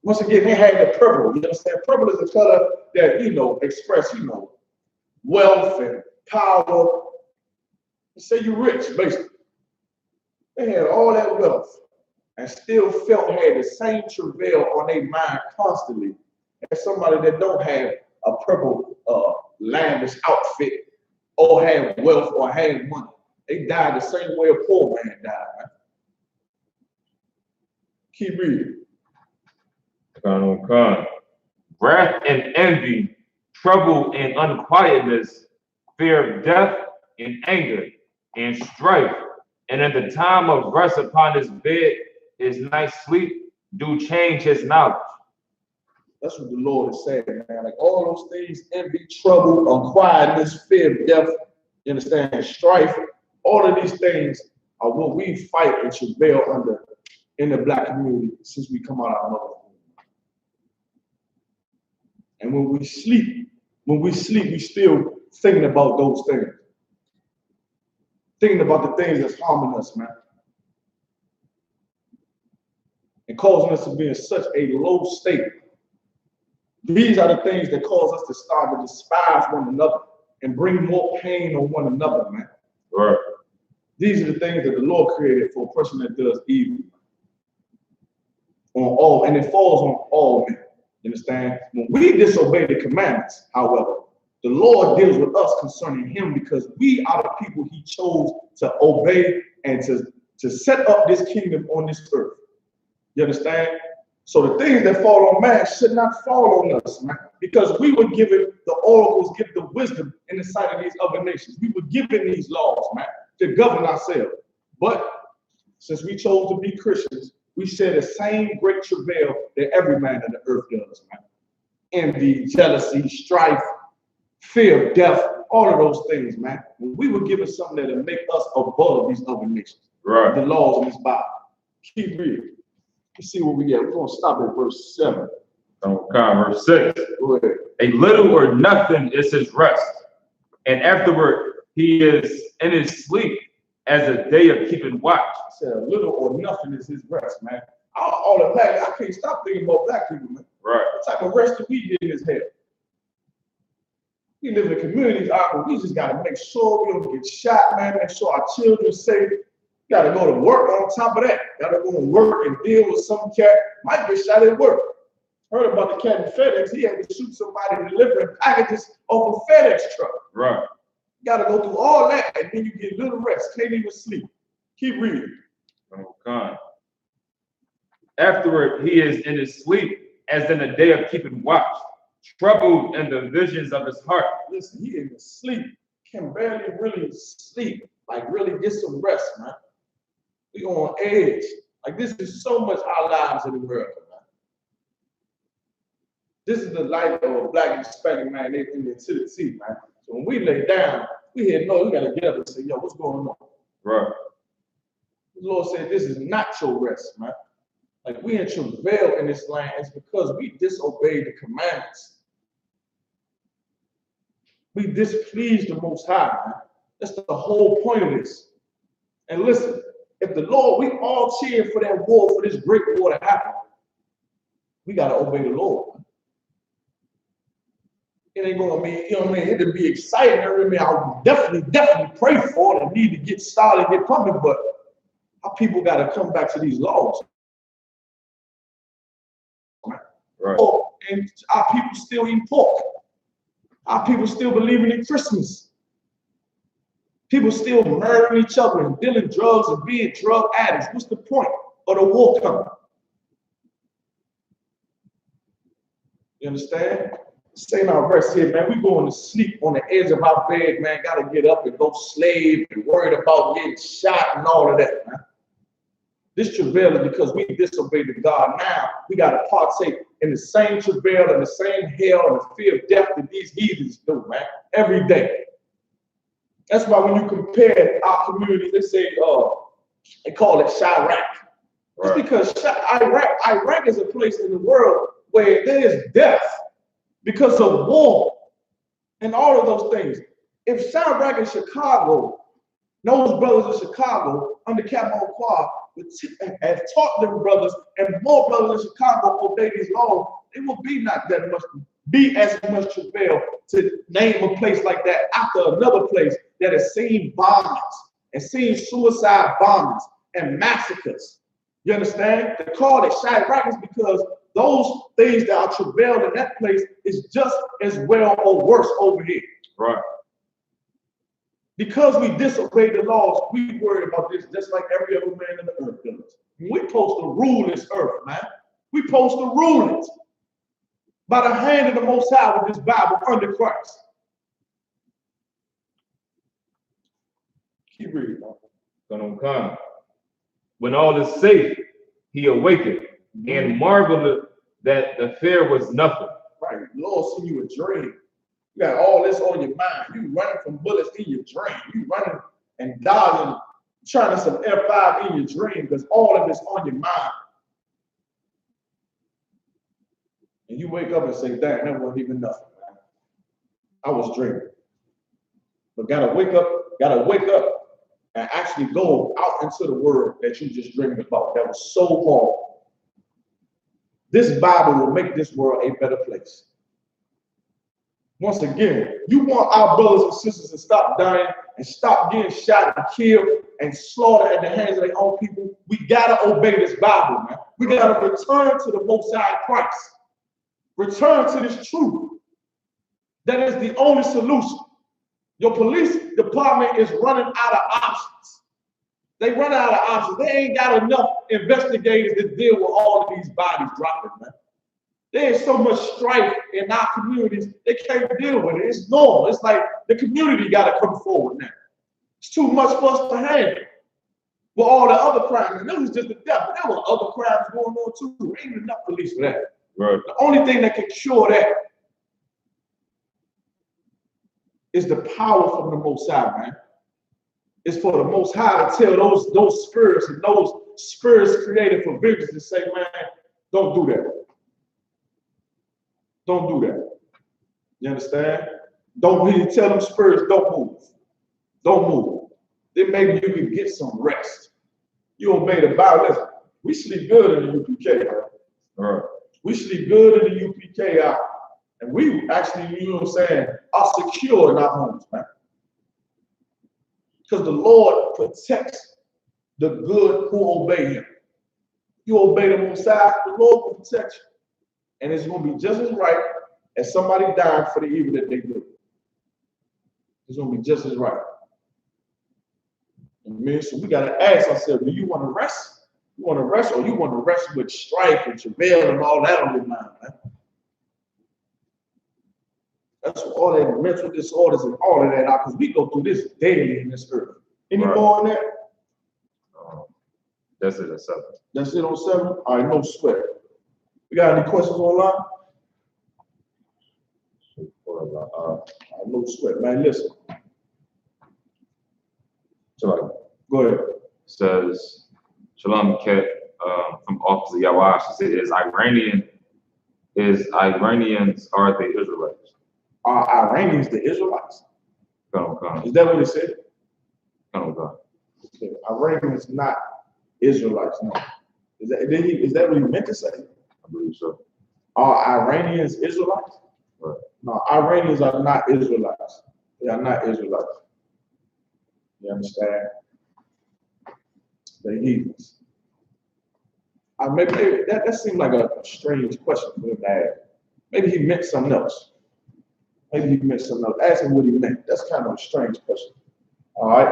Once again, they had the purple. You understand? Purple is a color that, you know, express, you know, wealth and power. Say you're rich, basically. They had all that wealth and still had the same travail on their mind constantly as somebody that don't have a purple lavish outfit or have wealth or have money. They died the same way a poor man died. Man. Keep reading. Wrath and envy, trouble and unquietness, fear of death and anger and strife. And in the time of rest upon his bed, his night's sleep do change his knowledge. That's what the Lord is saying, man. Like all those things, envy, trouble, unquietness, fear of death, you understand, strife, all of these things are what we fight and travail under in the black community since we come out of our mother's womb. And when we sleep, we still thinking about those things. Thinking about the things that's harming us, man. And causing us to be in such a low state. These are the things that cause us to start to despise one another and bring more pain on one another, man. Right. These are the things that the Lord created for a person that does evil. On all, and it falls on all men. You understand? When we disobey the commandments, however, the Lord deals with us concerning him because we are the people he chose to obey and to set up this kingdom on this earth. You understand? So the things that fall on man should not fall on us, man, because we were given the oracles, give the wisdom in the sight of these other nations. We were given these laws, man, to govern ourselves. But since we chose to be Christians, we share the same great travail that every man on the earth does, man. Envy, jealousy, strife, fear of death, all of those things, man. We were given something that will make us above these other nations. Right. The laws in this Bible. Keep reading. Let's see what we get. We're going to stop at verse 7. Verse 6. Go ahead. A little or nothing is his rest, and afterward he is in his sleep as a day of keeping watch. Said a little or nothing is his rest, man. All the black, I can't stop thinking about black people, man. Right. What type of rest do we get in this hell? We live in communities, we just gotta make sure we don't get shot, man. Make sure our children safe. Gotta go to work on top of that. Gotta go to work and deal with some cat. Might get shot at work. Heard about the cat in FedEx. He had to shoot somebody delivering packages off a FedEx truck. Right. You gotta go through all that, and then you get little rest. Can't even sleep. Keep reading. Afterward, he is in his sleep as in a day of keeping watch, troubled in the visions of his heart. Listen, he in his sleep, can barely really sleep, like really get some rest, man. We on edge. Like this is so much our lives in America, man. This is the life of a black and Hispanic man in the Tennessee, man. So when we lay down, we hear no, we gotta get up and say, yo, what's going on? Right. The Lord said, this is not your rest, man. Like we in travail in this land, it's because we disobeyed the commandments. We displeased the Most High, man. That's the whole point of this. And listen, if the Lord, we all cheer for that war, for this great war to happen, we got to obey the Lord. Man. It ain't going to be, you know what I mean? It'll be exciting. I mean, I'll definitely pray for it and need to get started, get pumping, but our people got to come back to these laws. Right. And our people still eat pork. Our people still believing in Christmas. People still murdering each other and dealing drugs and being drug addicts. What's the point of the war coming? You understand? Saying our rest here, man. We going to sleep on the edge of our bed, man. Got to get up and go slave and worried about getting shot and all of that, man. This travail is because we disobeyed the God. Now we got to partake in the same travail and the same hell and the fear of death that these heathens do, man, every day. That's why when you compare our communities, they say, they call it Chirac. Right. It's because Iraq is a place in the world where there is death. because of war and all of those things. If Shadrach in Chicago, those brothers in Chicago under Captain Quad have taught them brothers, and more brothers in Chicago obey these laws, it will be not that much, be as much travail to name a place like that after another place that has seen bombings and seen suicide bombings and massacres. You understand? The call that Shadrach is because those things that are travailed in that place is just as well or worse over here. Right. Because we disobey the laws, we worry about this just like every other man in the earth does. We're supposed to rule this earth, man. We're supposed to rule it by the hand of the Most High with this Bible under Christ. Keep reading. Come. When all is safe, he awakened and marveled that the fear was nothing. Right. The Lord sent you a dream. You got all this on your mind. You running from bullets in your dream. You running and dodging, trying to some F5 in your dream because all of this on your mind. And you wake up and say, dang, that wasn't even nothing, man. I was dreaming. But gotta wake up and actually go out into the world that you just dreamed about. That was so hard. This Bible will make this world a better place. Once again, you want our brothers and sisters to stop dying and stop getting shot and killed and slaughtered at the hands of their own people. We gotta obey this Bible, man. We gotta return to the Most High Christ. Return to this truth. That is the only solution. Your police department is running out of options. They run out of options. They ain't got enough investigators to deal with all of these bodies dropping, man. There's so much strife in our communities, they can't deal with it. It's normal. It's like the community got to come forward now. It's too much for us to handle. With all the other crimes, and that was just the death, but there were other crimes going on too. There ain't enough police for that. Right. The only thing that can cure that is the power from the Most High, man. It's for the Most High to tell those spirits and those spirits created for vengeance to say, man, don't do that. Don't do that. You understand? Don't really tell them spirits, don't move. Don't move. Then maybe you can get some rest. You obey the Bible. Listen, we sleep good in the UPK, man. All right. We sleep good in the UPK, and we actually, you know what I'm saying, are secure in our homes, man. Because the Lord protects the good who obey him. You obey the Most High, the Lord will protect you. And it's going to be just as right as somebody dying for the evil that they do. It's going to be just as right. Amen. So we got to ask ourselves, do you want to rest? You want to rest, or you want to rest with strife and travail and all that on your mind, man? That's what all that mental disorders and all of that are, because we go through this daily in this earth. Any more on that? That's it at 7. That's it on 7? All right, no sweat. We got any questions online? No sweat, man. Listen. Shalom. Go ahead. Says, Shalom Ket from Office of Yahweh. She said, Iranians are the Israelites? Are Iranians the Israelites? Come. Is that what it said? Come. Okay. Iranians not Israelites, no. Is that what he meant to say? I believe so. Are Iranians Israelites? Right. No, Iranians are not Israelites. They are not Israelites. You understand? They're heathens. Maybe that seemed like a strange question for him to ask. Maybe he meant something else. Ask him what he meant. That's kind of a strange question. All right.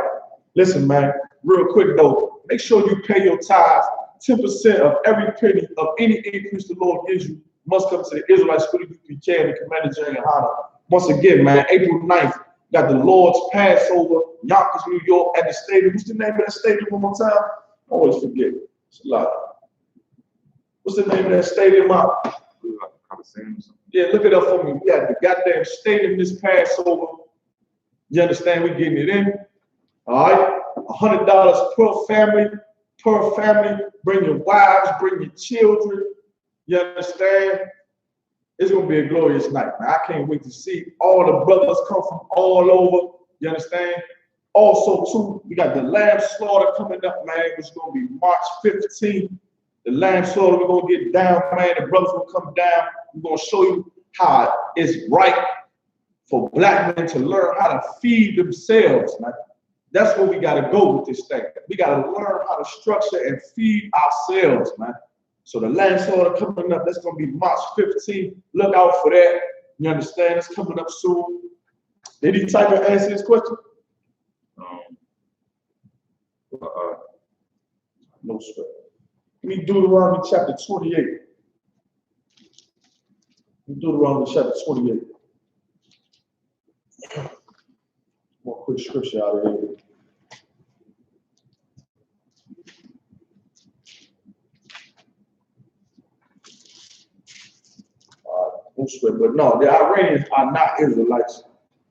Listen, man, real quick though, make sure you pay your tithes. 10% of every penny of any increase the Lord gives you must come to the Israelite School of I.S.U.P.K and the Commander GEN.YAHANNA. Once again, man, April 9th, got the Lord's Passover, Yonkers, New York, at the stadium. What's the name of that stadium one more time? I always forget. It's a lot. What's the name of that stadium? Yeah, look it up for me. We got the goddamn stadium this Passover. You understand? We're getting it in. All right. $100 per family. Bring your wives, bring your children. You understand? It's gonna be a glorious night, man. I can't wait to see all the brothers come from all over. You understand? Also, too, we got the lamb slaughter coming up, man. It's gonna be March 15th. The lamb slaughter, we're gonna get down, man. The brothers will come down. We're gonna show you how it's right for black men to learn how to feed themselves, man. That's where we gotta go with this thing. We gotta learn how to structure and feed ourselves, man. So the land slaughter coming up, that's gonna be March 15th. Look out for that. You understand? It's coming up soon. Did he type and answer this question? No sweat. Give me Deuteronomy chapter 28. Deuteronomy chapter 28. One quick scripture out of here. But no, the Iranians are not Israelites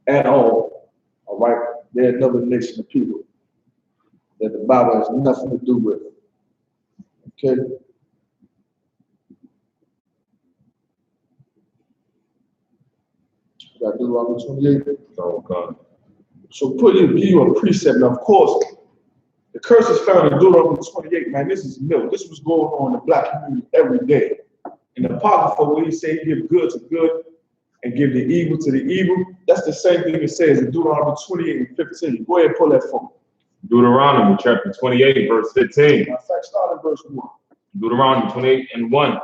at all. All right, they're another nation of people that the Bible has nothing to do with. Okay. Got Deuteronomy 28. Oh God. So give you a precept. Now, of course, the curse is found in Deuteronomy 28. Man, this is milk. This was going on in the black community every day. In the Apocrypha, where he said, give good to good and give the evil to the evil, that's the same thing it says in Deuteronomy 28 and 15. Go ahead and pull that for me. Deuteronomy chapter 28, verse 15. In fact, start at verse 1. Deuteronomy 28 and 1.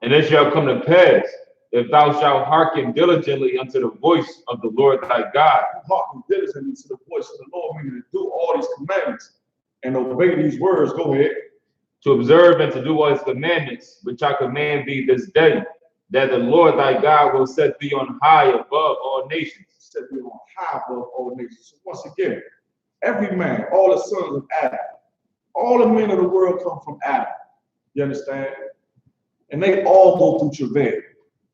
And it shall come to pass, if thou shalt hearken diligently unto the voice of the Lord thy God. Hearken diligently to the voice of the Lord, meaning to do all these commandments and obey these words. Go ahead. To observe and to do all his commandments, which I command thee this day, that the Lord thy God will set thee on high above all nations. Set thee on high above all nations. So once again, every man, all the sons of Adam, all the men of the world come from Adam. You understand? And they all go through travail,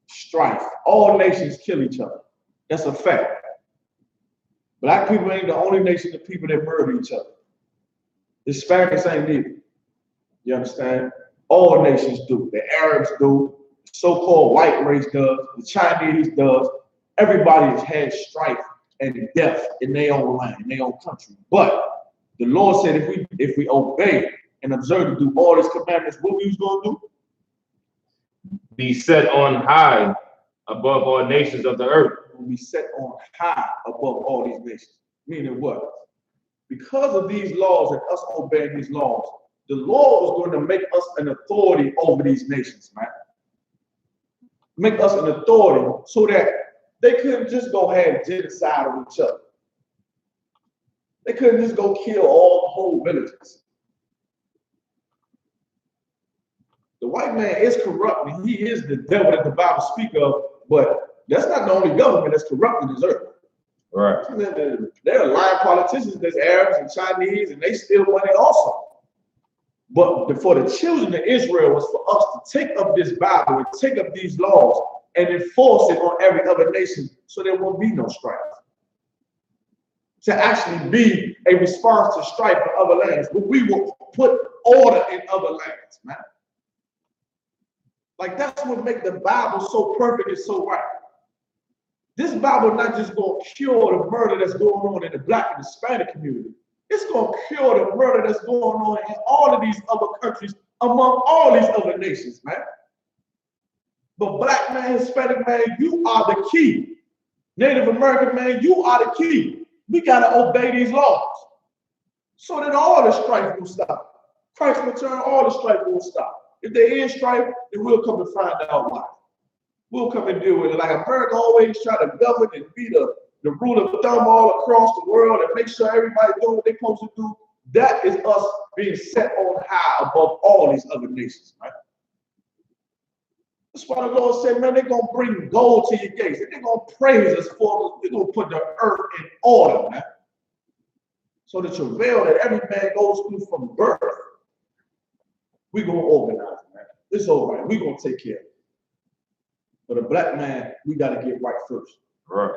strife. All nations kill each other. That's a fact. Black people ain't the only nation of people that murder each other. Hispanics ain't either. You understand? All nations do. The Arabs do. The so-called white race does. The Chinese does. Everybody has had strife and death in their own land, in their own country. But the Lord said if we obey and observe to do all his commandments, what we was going to do? Be set on high above all nations of the earth. Be set on high above all these nations. Meaning what? Because of these laws and us obeying these laws, the Lord was going to make us an authority over these nations, man. Make us an authority so that they couldn't just go have genocide on each other. They couldn't just go kill all the whole villages. The white man is corrupt, and he is the devil that the Bible speaks of, but that's not the only government that's corrupt in this earth. Right. There are lying politicians, there's Arabs and Chinese, and they steal money also. But for the children of Israel was for us to take up this Bible and take up these laws and enforce it on every other nation so there won't be no strife. To actually be a response to strife in other lands, but we will put order in other lands, man. Like that's what makes the Bible so perfect and so right. This Bible not just going to cure the murder that's going on in the Black and Hispanic community. It's going to cure the murder that's going on in all of these other countries, among all these other nations, man. But Black man, Hispanic man, you are the key. Native American man, you are the key. We got to obey these laws so that all the strife will stop. Christ will return, all the strife will stop. If there is strife, then we'll come to find out why. We'll come and deal with it. Like America always try to govern and be the rule of thumb all across the world and make sure everybody doing what they're supposed to do. That is us being set on high above all these other nations, right? That's why the Lord said, man, they're going to bring gold to your gates. They're going to praise us for us. They're going to put the earth in order, man. So the travail that every man goes through from birth, we're going to organize, man. It's all right. We're going to take care of it. But a Black man, we got to get right first. Right.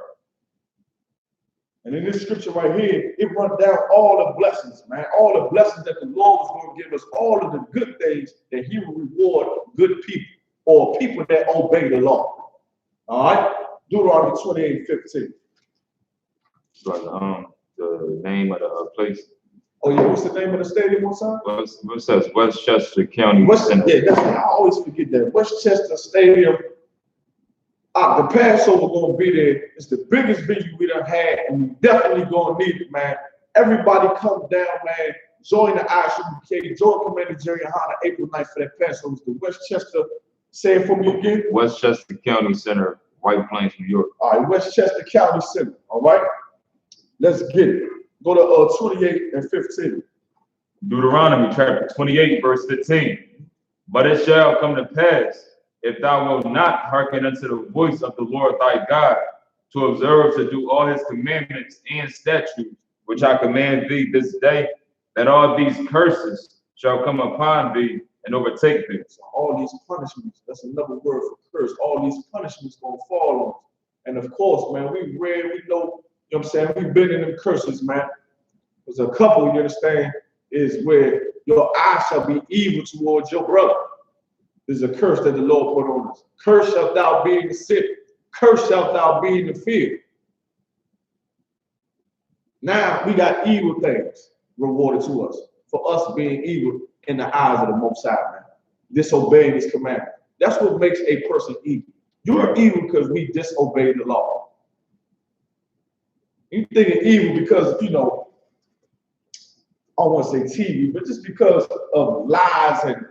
And in this scripture right here, it runs down all the blessings, man. All the blessings that the Lord was going to give us, all of the good things that he will reward good people or people that obey the law. All right? Deuteronomy 28:15. Like the name of the place. Oh yeah, what's the name of the stadium one time? What says Westchester County Center? Yeah, that's I always forget that. Westchester Stadium. The Passover gonna be there. It's the biggest venue we done had, and we definitely gonna need it, man. Everybody come down, man. Join the I.S.U.P.K. Join Commander GEN.YAHANNA April 9th for that Passover. It's the Westchester. Say it for me again. Westchester County Center, White Plains, New York. All right, Westchester County Center. All right, let's get it. Go to 28 and 15. Deuteronomy chapter 28, verse 15. But it shall come to pass, if thou wilt not hearken unto the voice of the Lord thy God, to observe to do all his commandments and statutes, which I command thee this day, that all these curses shall come upon thee and overtake thee. So all these punishments, that's another word for curse. All these punishments gonna fall on us. And of course, man, we know, you know what I'm saying? We've been in them curses, man. There's a couple, you understand, is where your eye shall be evil towards your brother. There's a curse that the Lord put on us. Curse shalt thou be in the sick. Curse shalt thou be in the field. Now we got evil things rewarded to us for us being evil in the eyes of the Most High, man. Disobeying his commandment. That's what makes a person evil. You're evil because we disobey the law. You think it's evil because, you know, I don't want to say TV, but just because of lies and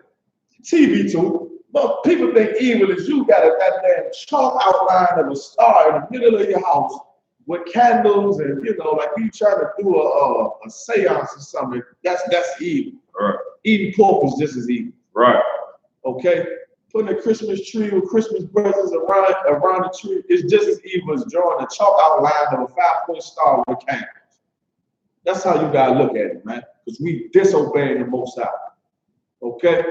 TV too. But people think evil is you got a goddamn chalk outline of a star in the middle of your house with candles and, you know, like you trying to do a seance or something. That's evil. Right. Eating pork is just as evil. Right. Okay? Putting a Christmas tree with Christmas presents around the tree is just as evil as drawing a chalk outline of a 5-point star with candles. That's how you gotta look at it, man. Because we disobeying the Most High. Okay?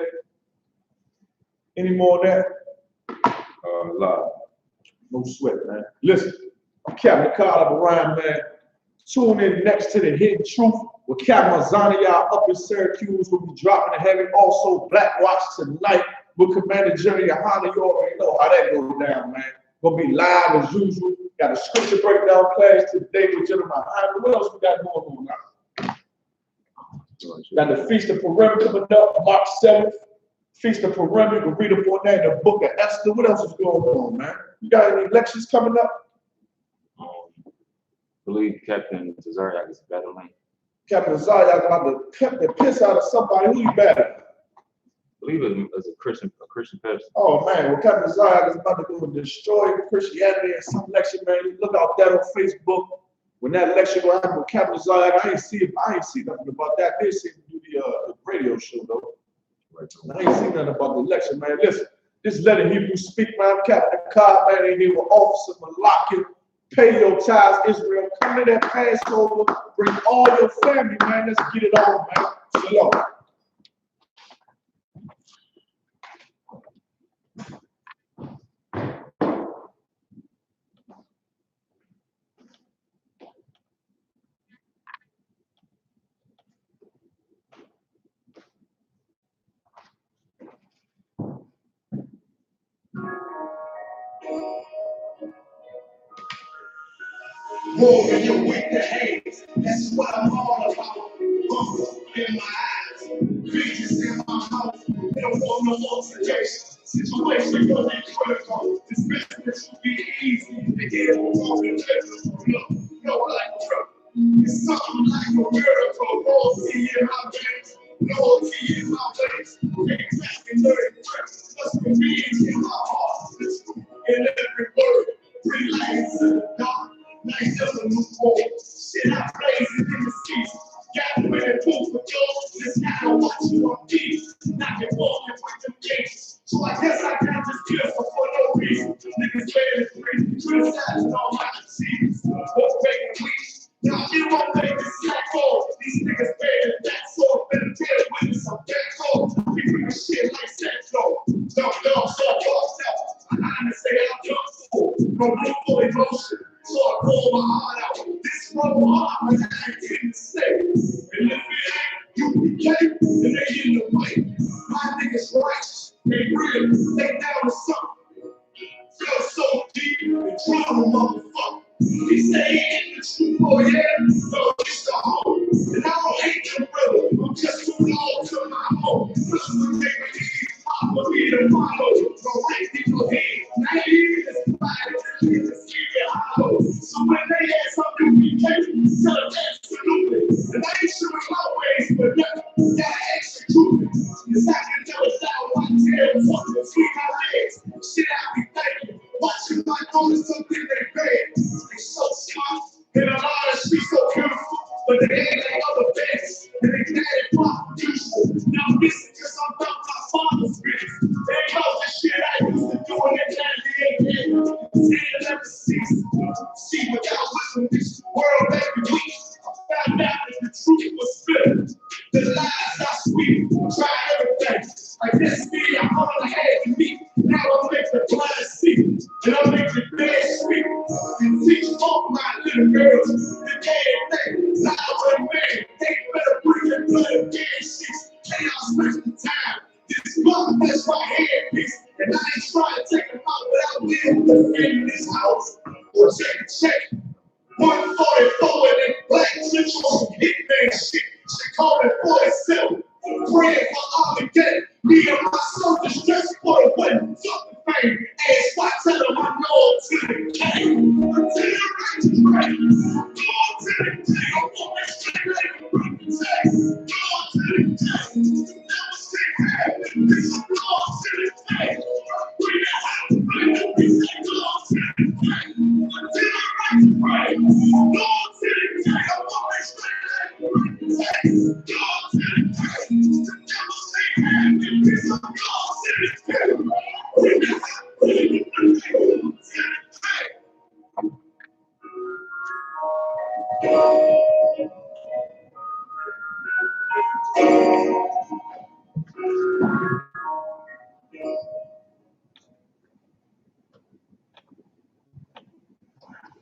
Any more of that? Lie. No sweat, man. Listen, I'm Captain Carl Ryan, man. Tune in next to the Hidden Truth with Captain Azania up in Syracuse. We'll be dropping the heavy. Also, Black Watch tonight with Commander GEN.YAHANNA. You already know how that goes down, man. Gonna be live as usual. Got a scripture breakdown class today with General Muhammad. What else we got going on now? Got the Feast of Purim coming up, March 7th. Feast of Purim, you can read up on that in the book of Esther. What else is going on, man? You got any lectures coming up? I believe Captain Zaryak is battling. Captain Zaryak about to cut the piss out of somebody. Who you battling? I believe it's a Christian person. Oh man, well Captain Zaryak is about to go and destroy Christianity in some lecture, man. You look out that on Facebook. When that lecture will happen with Captain Zaryak, I ain't see nothing about that. They see him do the radio show though. I ain't seen nothing about the lecture, man. Listen, this Let the Hebrews Speak, man. I'm Captain Cobb, man, in here with Officer Malachi. Pay your tithes, Israel. Come to that Passover. Bring all your family, man. Let's get it on, man. Shalom. More in your wicked hands. That's what I'm all about. Hunger in my eyes, vengeance in my house. They don't want no altercation. Situation wasn't critical. This business will be easy. They get talking little. No like trouble. It's something like a miracle. Loyalty in my veins. Loyalty in my veins. Exactly 30 breaths. Just convenience in my heart. In every word. Relax in the dark. Nice as a new boy. Shit, I blaze it in the streets. Got with it, proof for yours. This now watch you on peace. Not get walking with them gates. So I guess I got this beautiful for no reason. Niggas playing it free. Criticizing all my diseases. What's making weak? Now you won't make this cycle. These niggas paying that soul. Better deal with this. I'm dead cold. We bring shit like Sancho. Dumb, so lost out. I say I'm comfortable. No blue for emotion. So I pull my heart out. This one heart, but I didn't stay. And if it ain't, you became, and they in the way. My niggas right. They really lay down with something. Feel so deep and trauma, motherfucker. He stayed in the truth, oh yeah, no, it's the home. And I don't hate them, brother. I'm just too long to my home. Plus, we make me follow me to follow. No right people head. Now you is body to keep the spirit hollow. So when they ask something, we can't tell them absolutely. And I ain't sure it's always, but nothing. Gotta execute it. Cause I can tell it's out my tail. Fuck between my legs. Shit, I be thinking. Watching my daughters something they bad. They so smart, and a lot of streets so beautiful, but they ain't like other bands, and they mad at pop useful. Now listen, cause I'm about my father's business. They know the shit I used to do in that 98 never cease. See, without wisdom, this world back be weak. I found out that the truth was split. The lies I speak, try everything. Like this me, I'm all I had to meet. Now I make the blind see, and I make the dead speak. And teach all my little girls the damn thing. Loud and man, they better bring their blood and dead sheets. Chaos makes the time. This month, that's my headpiece. And I ain't trying to take them out without living in this house. Or check. 144 and then black central hitman shit. She called it 47. Praying for Armageddon. Me and my soldiers just for the win. Fuck the fame. Ask why tell them I know to the game. Until the righteous reign. Go to the day. I'm always straight like a broken tag. Go to the day. Never say hey. This is go to the day. Bring it out. Bring it. We say go to the day. Until the righteous reign. Go to the day. I'm always straight like a broken tag. Go to the day. Never say hey. This is go to the day. Bring it out. Bring it. Go to the day.